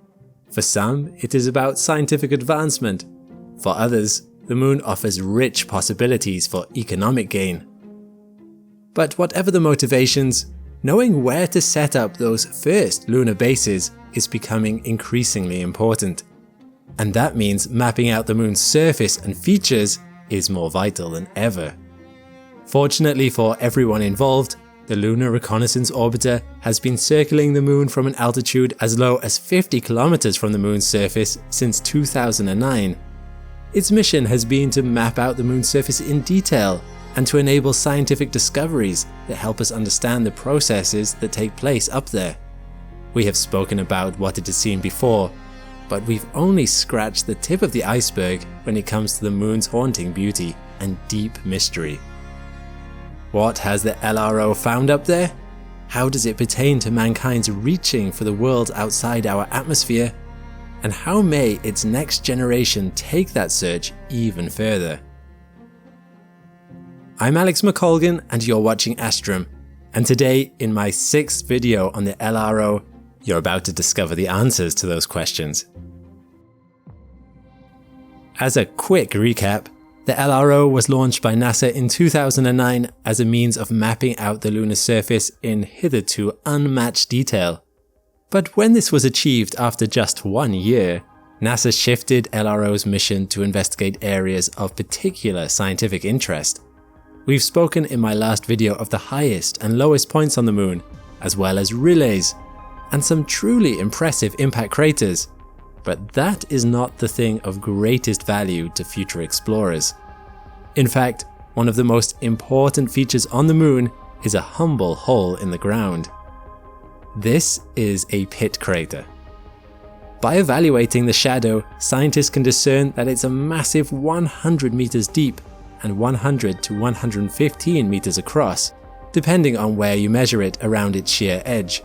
For some, it is about scientific advancement. For others, the moon offers rich possibilities for economic gain. But whatever the motivations, knowing where to set up those first lunar bases is becoming increasingly important. And that means mapping out the moon's surface and features is more vital than ever. Fortunately for everyone involved, the Lunar Reconnaissance Orbiter has been circling the moon from an altitude as low as 50 kilometers from the moon's surface since 2009. Its mission has been to map out the moon's surface in detail and to enable scientific discoveries that help us understand the processes that take place up there. We have spoken about what it has seen before, but we've only scratched the tip of the iceberg when it comes to the moon's haunting beauty and deep mystery. What has the LRO found up there? How does it pertain to mankind's reaching for the worlds outside our atmosphere? And how may its next generation take that search even further? I'm Alex McColgan and you're watching Astrum, and today in my 6th video on the LRO, you're about to discover the answers to those questions. As a quick recap, the LRO was launched by NASA in 2009 as a means of mapping out the lunar surface in hitherto unmatched detail. But when this was achieved after just 1 year, NASA shifted LRO's mission to investigate areas of particular scientific interest. We've spoken in my last video of the highest and lowest points on the moon, as well as relays, and some truly impressive impact craters. But that is not the thing of greatest value to future explorers. In fact, one of the most important features on the moon is a humble hole in the ground. This is a pit crater. By evaluating the shadow, scientists can discern that it's a massive 100 meters deep and 100 to 115 meters across, depending on where you measure it around its sheer edge.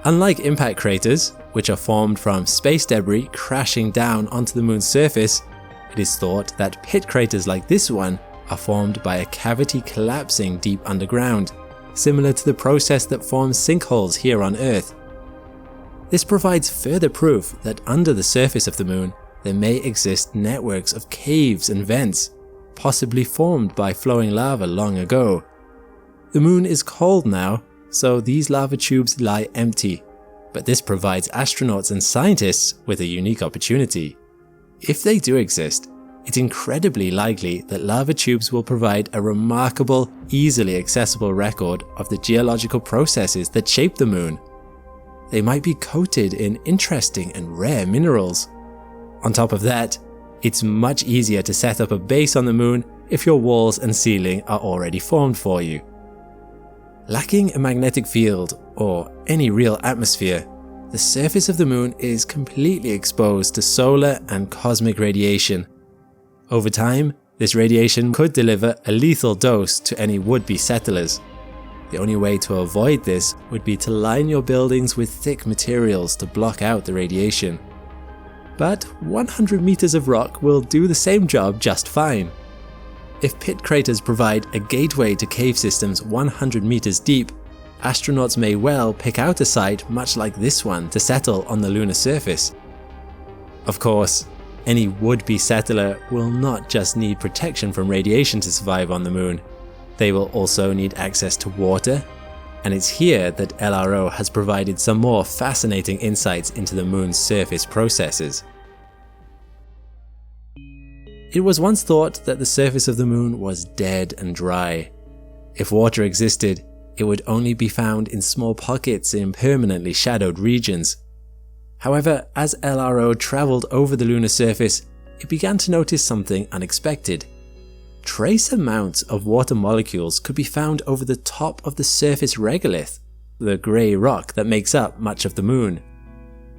Unlike impact craters, which are formed from space debris crashing down onto the moon's surface, it is thought that pit craters like this one are formed by a cavity collapsing deep underground, similar to the process that forms sinkholes here on Earth. This provides further proof that under the surface of the moon, there may exist networks of caves and vents, possibly formed by flowing lava long ago. The moon is cold now, so these lava tubes lie empty, but this provides astronauts and scientists with a unique opportunity. If they do exist, it's incredibly likely that lava tubes will provide a remarkable, easily accessible record of the geological processes that shape the moon. they might be coated in interesting and rare minerals. On top of that, it's much easier to set up a base on the moon if your walls and ceiling are already formed for you. Lacking a magnetic field or any real atmosphere, the surface of the moon is completely exposed to solar and cosmic radiation. Over time, this radiation could deliver a lethal dose to any would-be settlers. The only way to avoid this would be to line your buildings with thick materials to block out the radiation. But 100 meters of rock will do the same job just fine. If pit craters provide a gateway to cave systems 100 meters deep, astronauts may well pick out a site much like this one to settle on the lunar surface. Of course, any would-be settler will not just need protection from radiation to survive on the moon. They will also need access to water, and it's here that LRO has provided some more fascinating insights into the moon's surface processes. It was once thought that the surface of the moon was dead and dry. If water existed, it would only be found in small pockets in permanently shadowed regions. However, as LRO traveled over the lunar surface, it began to notice something unexpected. Trace amounts of water molecules could be found over the top of the surface regolith, the grey rock that makes up much of the moon.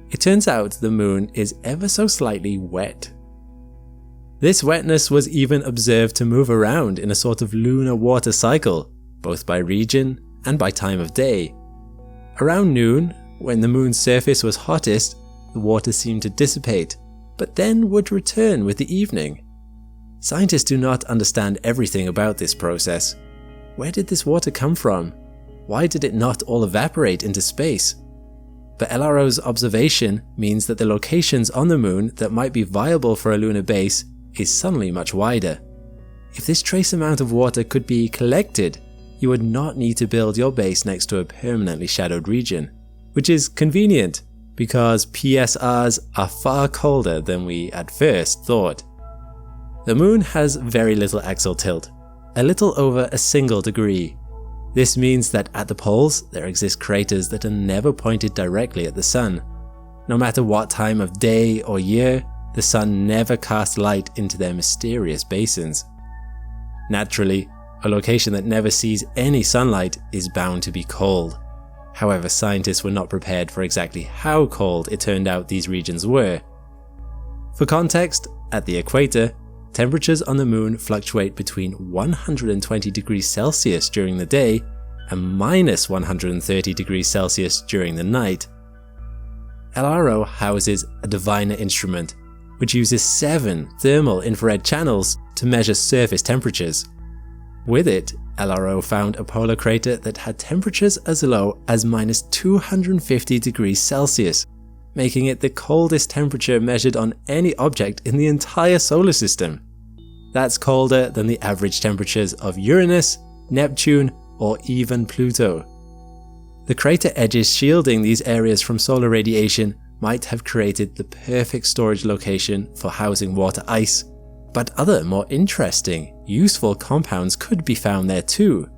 It turns out the moon is ever so slightly wet. This wetness was even observed to move around in a sort of lunar water cycle, both by region and by time of day. Around noon, when the moon's surface was hottest, the water seemed to dissipate, but then would return with the evening. Scientists do not understand everything about this process. Where did this water come from? Why did it not all evaporate into space? But LRO's observation means that the locations on the moon that might be viable for a lunar base is suddenly much wider. If this trace amount of water could be collected, you would not need to build your base next to a permanently shadowed region, which is convenient because PSRs are far colder than we at first thought. The moon has very little axial tilt, a little over a single degree. This means that at the poles there exist craters that are never pointed directly at the sun. No matter what time of day or year, the sun never casts light into their mysterious basins. Naturally, a location that never sees any sunlight is bound to be cold. However, scientists were not prepared for exactly how cold it turned out these regions were. For context, at the equator, temperatures on the moon fluctuate between 120 degrees Celsius during the day and minus 130 degrees Celsius during the night. LRO houses a diviner instrument, which uses 7 thermal infrared channels to measure surface temperatures. With it, LRO found a polar crater that had temperatures as low as minus 250 degrees Celsius, making it the coldest temperature measured on any object in the entire solar system. That's colder than the average temperatures of Uranus, Neptune, or even Pluto. The crater edges shielding these areas from solar radiation might have created the perfect storage location for housing water ice, but other more interesting, useful compounds could be found there too.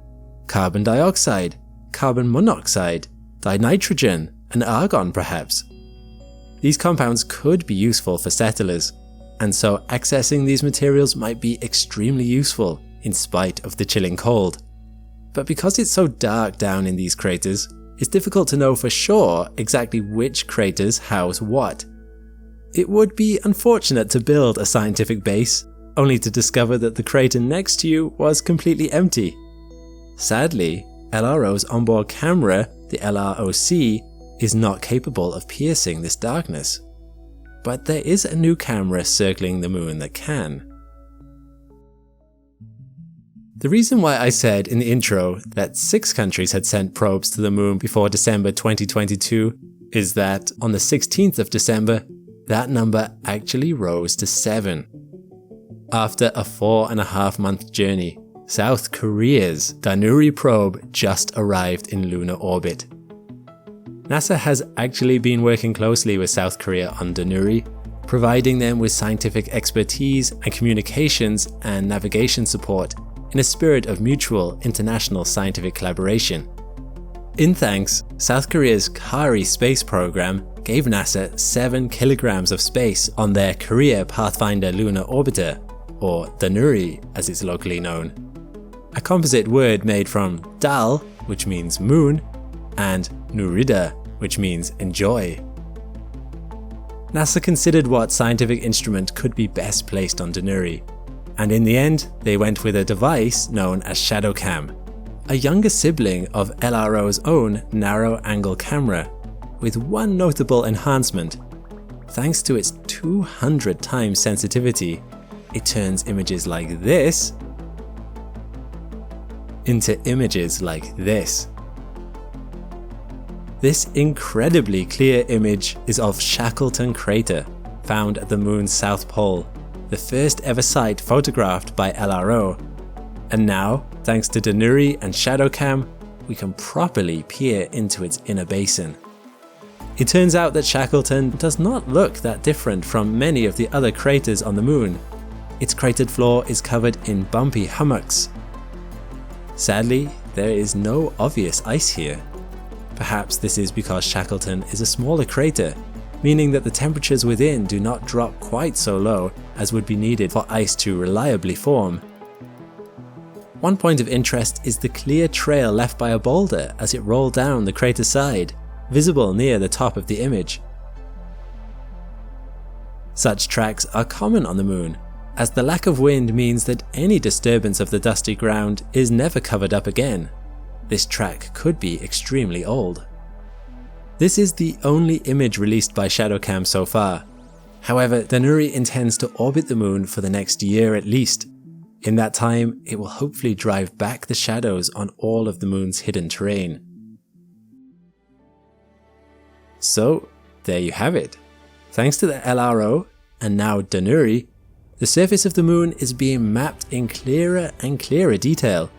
Carbon dioxide, carbon monoxide, dinitrogen, and argon perhaps. These compounds could be useful for settlers, and so accessing these materials might be extremely useful in spite of the chilling cold. But because it's so dark down in these craters, it's difficult to know for sure exactly which craters house what. It would be unfortunate to build a scientific base, only to discover that the crater next to you was completely empty. Sadly, LRO's onboard camera, the LROC, is not capable of piercing this darkness. But there is a new camera circling the moon that can. The reason why I said in the intro that 6 countries had sent probes to the moon before December 2022 is that on the 16th of December, that number actually rose to 7. After a 4.5-month journey, South Korea's Danuri probe just arrived in lunar orbit. NASA has actually been working closely with South Korea on Danuri, providing them with scientific expertise and communications and navigation support in a spirit of mutual international scientific collaboration. In thanks, South Korea's Kari space program gave NASA 7 kilograms of space on their Korea Pathfinder Lunar Orbiter, or Danuri as it's locally known. A composite word made from dal, which means moon, and nurida, which means enjoy. NASA considered what scientific instrument could be best placed on Danuri, and in the end they went with a device known as ShadowCam, a younger sibling of LRO's own narrow-angle camera, with one notable enhancement. Thanks to its 200 times sensitivity, it turns images like this into images like this. This incredibly clear image is of Shackleton crater, found at the moon's south pole, the first ever site photographed by LRO. And now, thanks to Danuri and ShadowCam, we can properly peer into its inner basin. It turns out that Shackleton does not look that different from many of the other craters on the moon. Its cratered floor is covered in bumpy hummocks. Sadly, there is no obvious ice here. Perhaps this is because Shackleton is a smaller crater, meaning that the temperatures within do not drop quite so low as would be needed for ice to reliably form. One point of interest is the clear trail left by a boulder as it rolled down the crater side, visible near the top of the image. Such tracks are common on the moon, as the lack of wind means that any disturbance of the dusty ground is never covered up again. This track could be extremely old. This is the only image released by ShadowCam so far. However, Danuri intends to orbit the moon for the next year at least. In that time, it will hopefully drive back the shadows on all of the moon's hidden terrain. So, there you have it. Thanks to the LRO, and now Danuri, the surface of the moon is being mapped in clearer and clearer detail.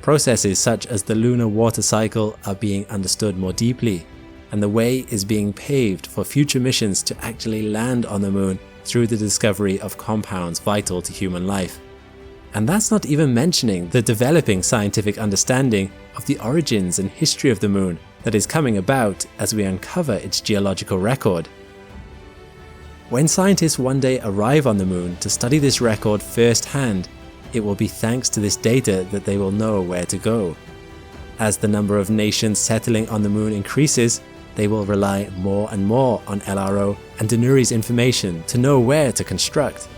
Processes such as the lunar water cycle are being understood more deeply, and the way is being paved for future missions to actually land on the moon through the discovery of compounds vital to human life. And that's not even mentioning the developing scientific understanding of the origins and history of the moon that is coming about as we uncover its geological record. When scientists one day arrive on the moon to study this record firsthand, it will be thanks to this data that they will know where to go. As the number of nations settling on the moon increases, they will rely more and more on LRO and Danuri's information to know where to construct.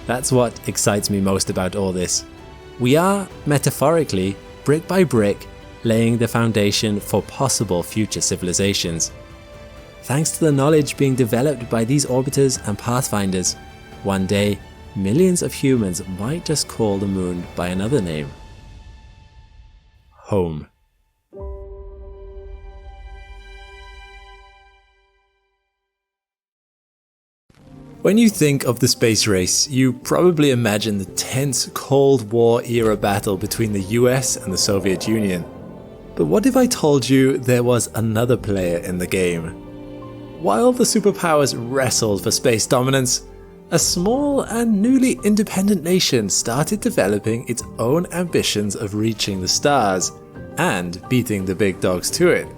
That's what excites me most about all this. We are, metaphorically, brick by brick, laying the foundation for possible future civilizations. Thanks to the knowledge being developed by these orbiters and pathfinders, one day, millions of humans might just call the moon by another name. Home. When you think of the space race, you probably imagine the tense Cold War era battle between the US and the Soviet Union. But what if I told you there was another player in the game? While the superpowers wrestled for space dominance, a small and newly independent nation started developing its own ambitions of reaching the stars and beating the big dogs to it.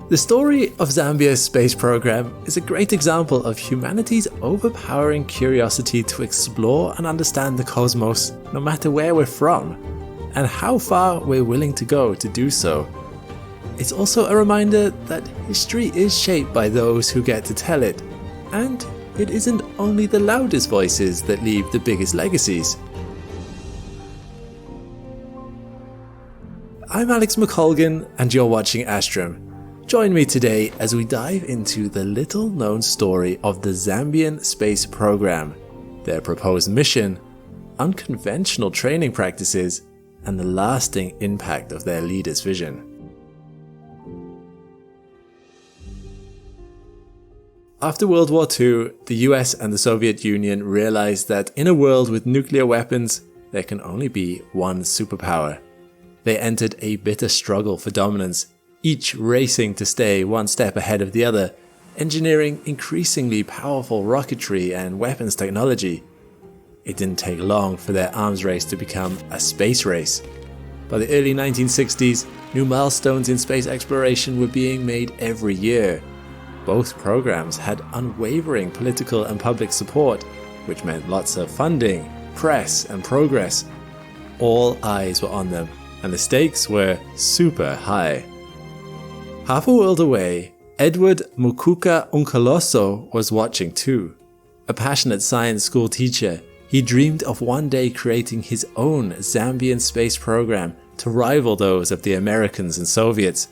The story of Zambia's space program is a great example of humanity's overpowering curiosity to explore and understand the cosmos no matter where we're from, and how far we're willing to go to do so. It's also a reminder that history is shaped by those who get to tell it, and it isn't only the loudest voices that leave the biggest legacies. I'm Alex McColgan, and you're watching Astrum. Join me today as we dive into the little-known story of the Zambian space program, their proposed mission, unconventional training practices, and the lasting impact of their leader's vision. After World War II, the US and the Soviet Union realized that in a world with nuclear weapons, there can only be one superpower. They entered a bitter struggle for dominance, each racing to stay one step ahead of the other, engineering increasingly powerful rocketry and weapons technology. It didn't take long for their arms race to become a space race. By the early 1960s, new milestones in space exploration were being made every year. Both programs had unwavering political and public support, which meant lots of funding, press, and progress. All eyes were on them, and the stakes were super high. Half a world away, Edward Mukuka Unkoloso was watching too. A passionate science school teacher, he dreamed of one day creating his own Zambian space program to rival those of the Americans and Soviets.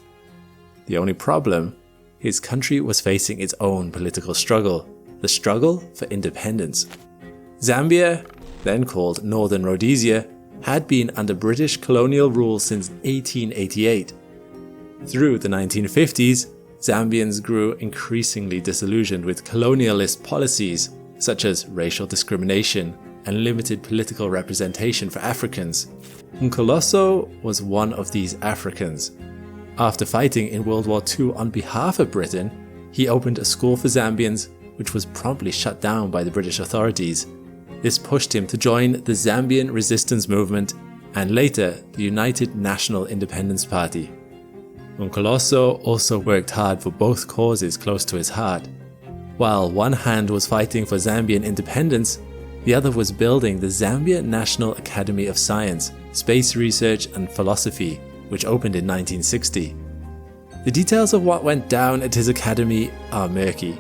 The only problem, his country was facing its own political struggle, the struggle for independence. Zambia, then called Northern Rhodesia, had been under British colonial rule since 1888. Through the 1950s, Zambians grew increasingly disillusioned with colonialist policies such as racial discrimination and limited political representation for Africans. Nkoloso was one of these Africans. After fighting in World War II on behalf of Britain, he opened a school for Zambians, which was promptly shut down by the British authorities. This pushed him to join the Zambian resistance movement and later the United National Independence Party. Nkoloso also worked hard for both causes close to his heart. While one hand was fighting for Zambian independence, the other was building the Zambia National Academy of Science, Space Research and Philosophy, which opened in 1960. The details of what went down at his academy are murky,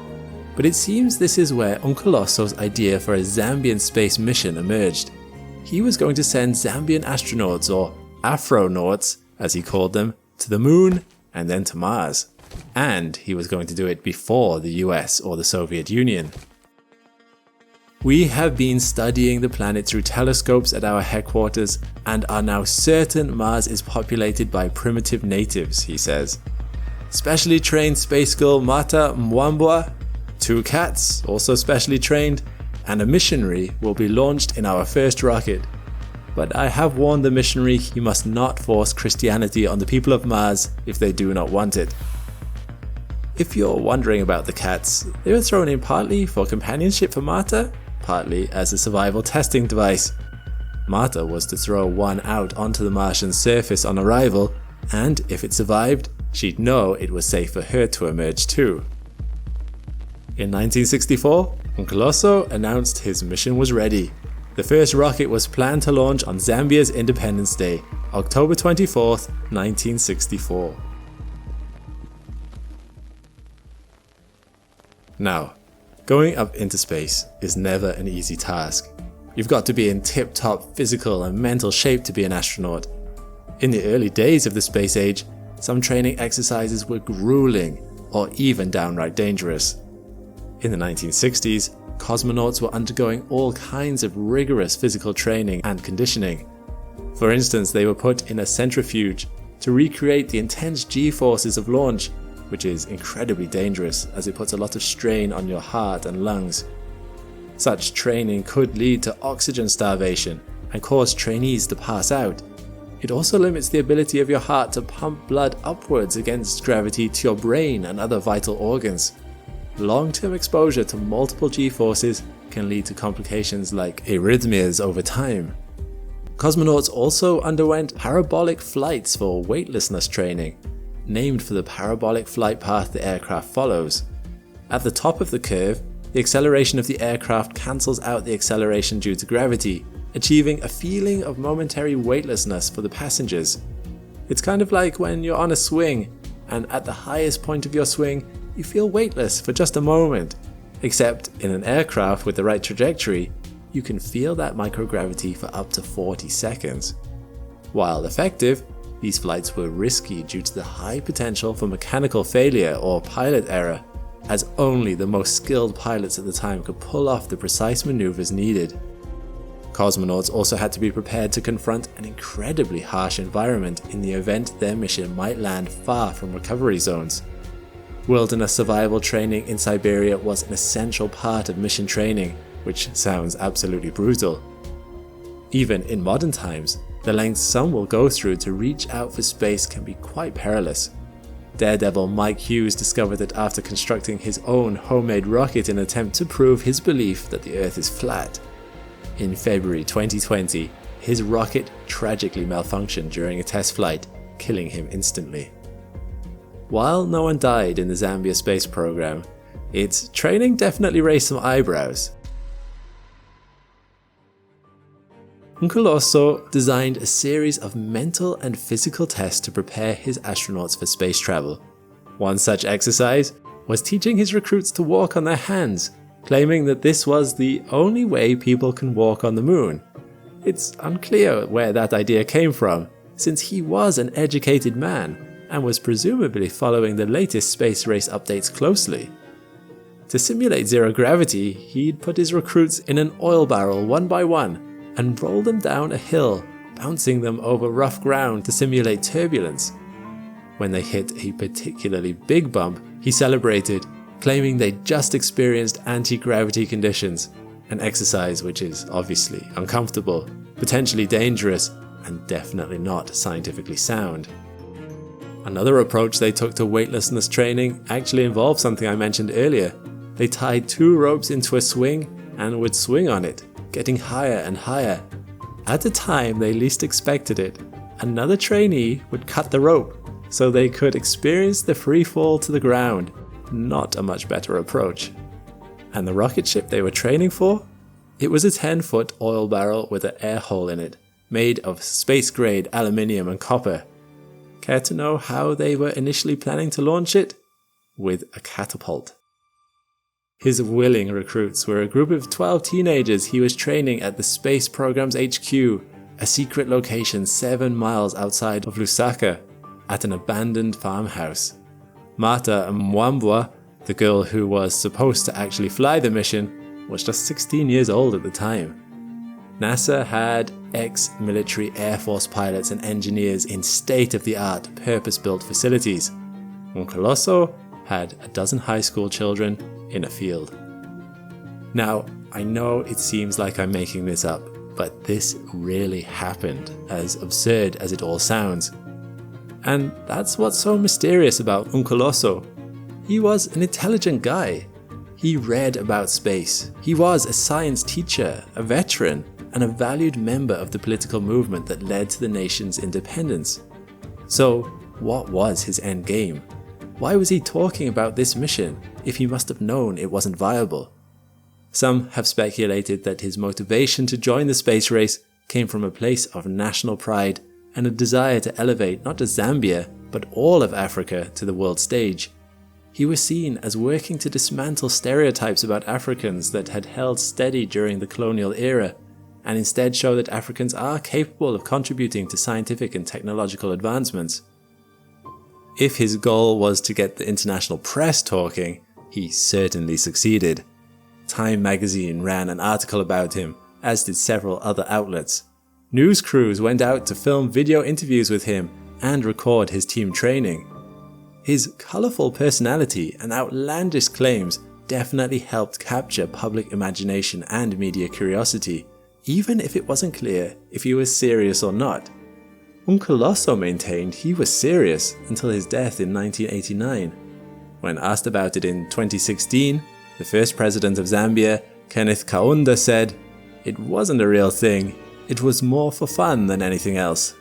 but it seems this is where Nkoloso's idea for a Zambian space mission emerged. He was going to send Zambian astronauts, or Afronauts as he called them, to the moon and then to Mars. And he was going to do it before the US or the Soviet Union. We have been studying the planet through telescopes at our headquarters and are now certain Mars is populated by primitive natives, he says. Specially trained space girl Mata Mwambwa, 2 cats, also specially trained, and a missionary will be launched in our first rocket. But I have warned the missionary he must not force Christianity on the people of Mars if they do not want it. If you're wondering about the cats, they were thrown in partly for companionship for Marta, partly as a survival testing device. Marta was to throw one out onto the Martian surface on arrival, and if it survived, she'd know it was safe for her to emerge too. In 1964, Nkoloso announced his mission was ready. The first rocket was planned to launch on Zambia's Independence Day, October 24th, 1964. Now, going up into space is never an easy task. You've got to be in tip-top physical and mental shape to be an astronaut. In the early days of the space age, some training exercises were grueling or even downright dangerous. In the 1960s, cosmonauts were undergoing all kinds of rigorous physical training and conditioning. For instance, they were put in a centrifuge to recreate the intense G-forces of launch, which is incredibly dangerous as it puts a lot of strain on your heart and lungs. Such training could lead to oxygen starvation and cause trainees to pass out. It also limits the ability of your heart to pump blood upwards against gravity to your brain and other vital organs. Long-term exposure to multiple G-forces can lead to complications like arrhythmias over time. Cosmonauts also underwent parabolic flights for weightlessness training, named for the parabolic flight path the aircraft follows. At the top of the curve, the acceleration of the aircraft cancels out the acceleration due to gravity, achieving a feeling of momentary weightlessness for the passengers. It's kind of like when you're on a swing, and at the highest point of your swing, you feel weightless for just a moment. Except in an aircraft with the right trajectory, you can feel that microgravity for up to 40 seconds. While effective, these flights were risky due to the high potential for mechanical failure or pilot error, as only the most skilled pilots at the time could pull off the precise maneuvers needed. Cosmonauts also had to be prepared to confront an incredibly harsh environment in the event their mission might land far from recovery zones. Wilderness survival training in Siberia was an essential part of mission training, which sounds absolutely brutal. Even in modern times, the lengths some will go through to reach out for space can be quite perilous. Daredevil Mike Hughes discovered that after constructing his own homemade rocket in an attempt to prove his belief that the Earth is flat. In February 2020, his rocket tragically malfunctioned during a test flight, killing him instantly. While no one died in the Zambia space program, its training definitely raised some eyebrows. Nkosi designed a series of mental and physical tests to prepare his astronauts for space travel. One such exercise was teaching his recruits to walk on their hands, claiming that this was the only way people can walk on the moon. It's unclear where that idea came from, since he was an educated man and was presumably following the latest space race updates closely. To simulate zero gravity, he'd put his recruits in an oil barrel one by one and roll them down a hill, bouncing them over rough ground to simulate turbulence. When they hit a particularly big bump, he celebrated, claiming they'd just experienced anti-gravity conditions, an exercise which is obviously uncomfortable, potentially dangerous, and definitely not scientifically sound. Another approach they took to weightlessness training actually involved something I mentioned earlier. They tied 2 ropes into a swing and would swing on it, getting higher and higher. At the time they least expected it, another trainee would cut the rope so they could experience the free fall to the ground. Not a much better approach. And the rocket ship they were training for? It was a 10-foot oil barrel with an air hole in it, made of space-grade aluminium and copper. Care to know how they were initially planning to launch it? With a catapult. His willing recruits were a group of 12 teenagers he was training at the space program's HQ, a secret location 7 miles outside of Lusaka, at an abandoned farmhouse. Marta Mwambwa, the girl who was supposed to actually fly the mission, was just 16 years old at the time. NASA had ex-military Air Force pilots and engineers in state-of-the-art purpose-built facilities. Nkosi had a dozen high school children in a field. Now, I know it seems like I'm making this up, but this really happened, as absurd as it all sounds. And that's what's so mysterious about Nkosi. He was an intelligent guy. He read about space. He was a science teacher, a veteran, and a valued member of the political movement that led to the nation's independence. So, what was his end game? Why was he talking about this mission if he must have known it wasn't viable? Some have speculated that his motivation to join the space race came from a place of national pride and a desire to elevate not just Zambia, but all of Africa to the world stage. He was seen as working to dismantle stereotypes about Africans that had held steady during the colonial era, and instead show that Africans are capable of contributing to scientific and technological advancements. If his goal was to get the international press talking, he certainly succeeded. Time magazine ran an article about him, as did several other outlets. News crews went out to film video interviews with him and record his team training. His colourful personality and outlandish claims definitely helped capture public imagination and media curiosity, even if it wasn't clear if he was serious or not. Nkosi maintained he was serious until his death in 1989. When asked about it in 2016, the first president of Zambia, Kenneth Kaunda, said, "It wasn't a real thing, it was more for fun than anything else."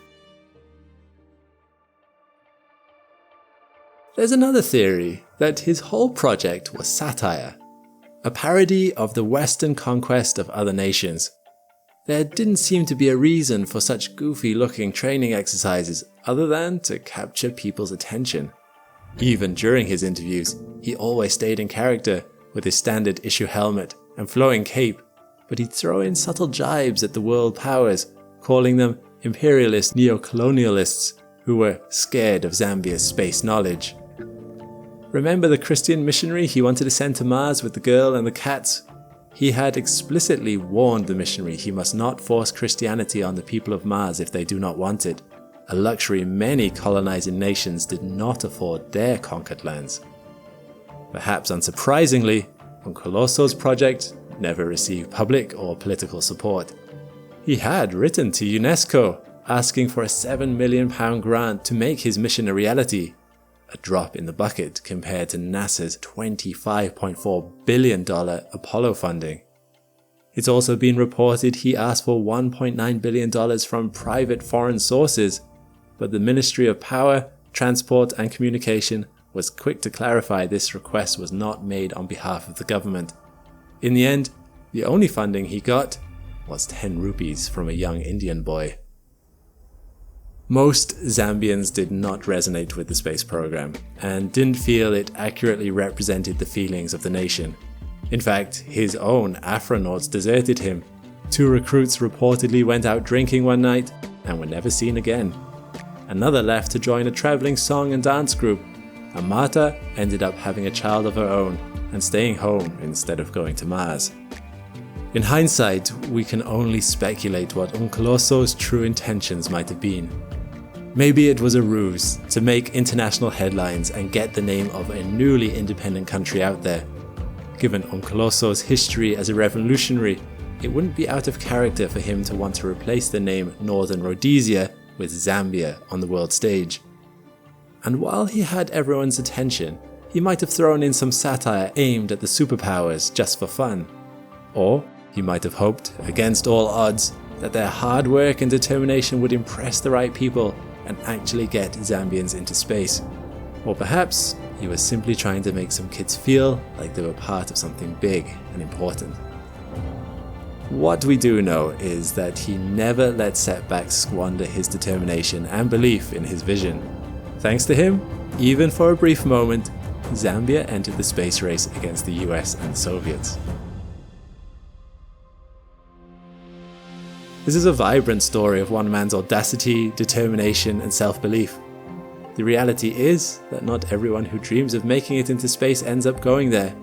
There's another theory that his whole project was satire, a parody of the Western conquest of other nations. There didn't seem to be a reason for such goofy-looking training exercises other than to capture people's attention. Even during his interviews, he always stayed in character with his standard issue helmet and flowing cape, but he'd throw in subtle jibes at the world powers, calling them imperialist neo-colonialists who were scared of Zambia's space knowledge. Remember the Christian missionary he wanted to send to Mars with the girl and the cats? He had explicitly warned the missionary he must not force Christianity on the people of Mars if they do not want it, a luxury many colonizing nations did not afford their conquered lands. Perhaps unsurprisingly, Nkosi's project never received public or political support. He had written to UNESCO asking for a £7 million grant to make his mission a reality, a drop in the bucket compared to NASA's $25.4 billion Apollo funding. It's also been reported he asked for $1.9 billion from private foreign sources, but the Ministry of Power, Transport and Communication was quick to clarify this request was not made on behalf of the government. In the end, the only funding he got was 10 rupees from a young Indian boy. Most Zambians did not resonate with the space program and didn't feel it accurately represented the feelings of the nation. In fact, his own astronauts deserted him. 2 recruits reportedly went out drinking one night and were never seen again. Another left to join a traveling song and dance group. And Marta ended up having a child of her own and staying home instead of going to Mars. In hindsight, we can only speculate what Uncoloso's true intentions might have been. Maybe it was a ruse to make international headlines and get the name of a newly independent country out there. Given Uncoloso's history as a revolutionary, it wouldn't be out of character for him to want to replace the name Northern Rhodesia with Zambia on the world stage. And while he had everyone's attention, he might have thrown in some satire aimed at the superpowers just for fun. Or he might have hoped, against all odds, that their hard work and determination would impress the right people and actually get Zambians into space. Or perhaps he was simply trying to make some kids feel like they were part of something big and important. What we do know is that he never let setbacks squander his determination and belief in his vision. Thanks to him, even for a brief moment, Zambia entered the space race against the US and the Soviets. This is a vibrant story of one man's audacity, determination, and self-belief. The reality is that not everyone who dreams of making it into space ends up going there.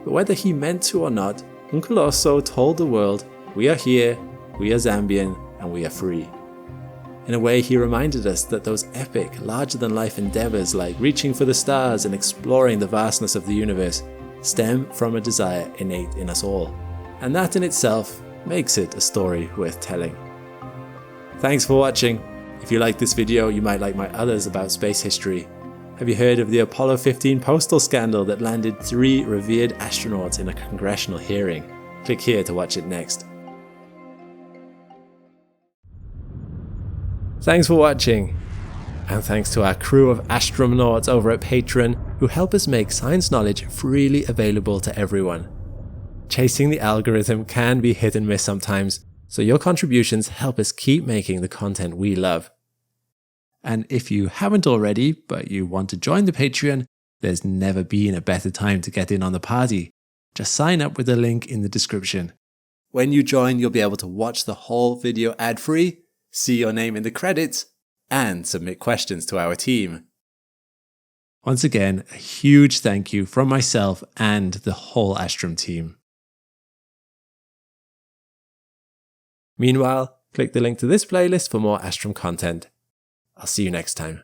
But whether he meant to or not, Uncoloso told the world, "We are here, we are Zambian, and we are free." In a way, he reminded us that those epic, larger-than-life endeavors like reaching for the stars and exploring the vastness of the universe stem from a desire innate in us all. And that in itself makes it a story worth telling. Thanks for watching. If you like this video, you might like my others about space history. Have you heard of the Apollo 15 postal scandal that landed 3 revered astronauts in a congressional hearing? Click here to watch it next. Thanks for watching, and thanks to our crew of Astromnauts over at Patreon who help us make science knowledge freely available to everyone. Chasing the algorithm can be hit and miss sometimes, so your contributions help us keep making the content we love. And if you haven't already, but you want to join the Patreon, there's never been a better time to get in on the party. Just sign up with the link in the description. When you join, you'll be able to watch the whole video ad-free, see your name in the credits, and submit questions to our team. Once again, a huge thank you from myself and the whole Astrum team. Meanwhile, click the link to this playlist for more Astrum content. I'll see you next time.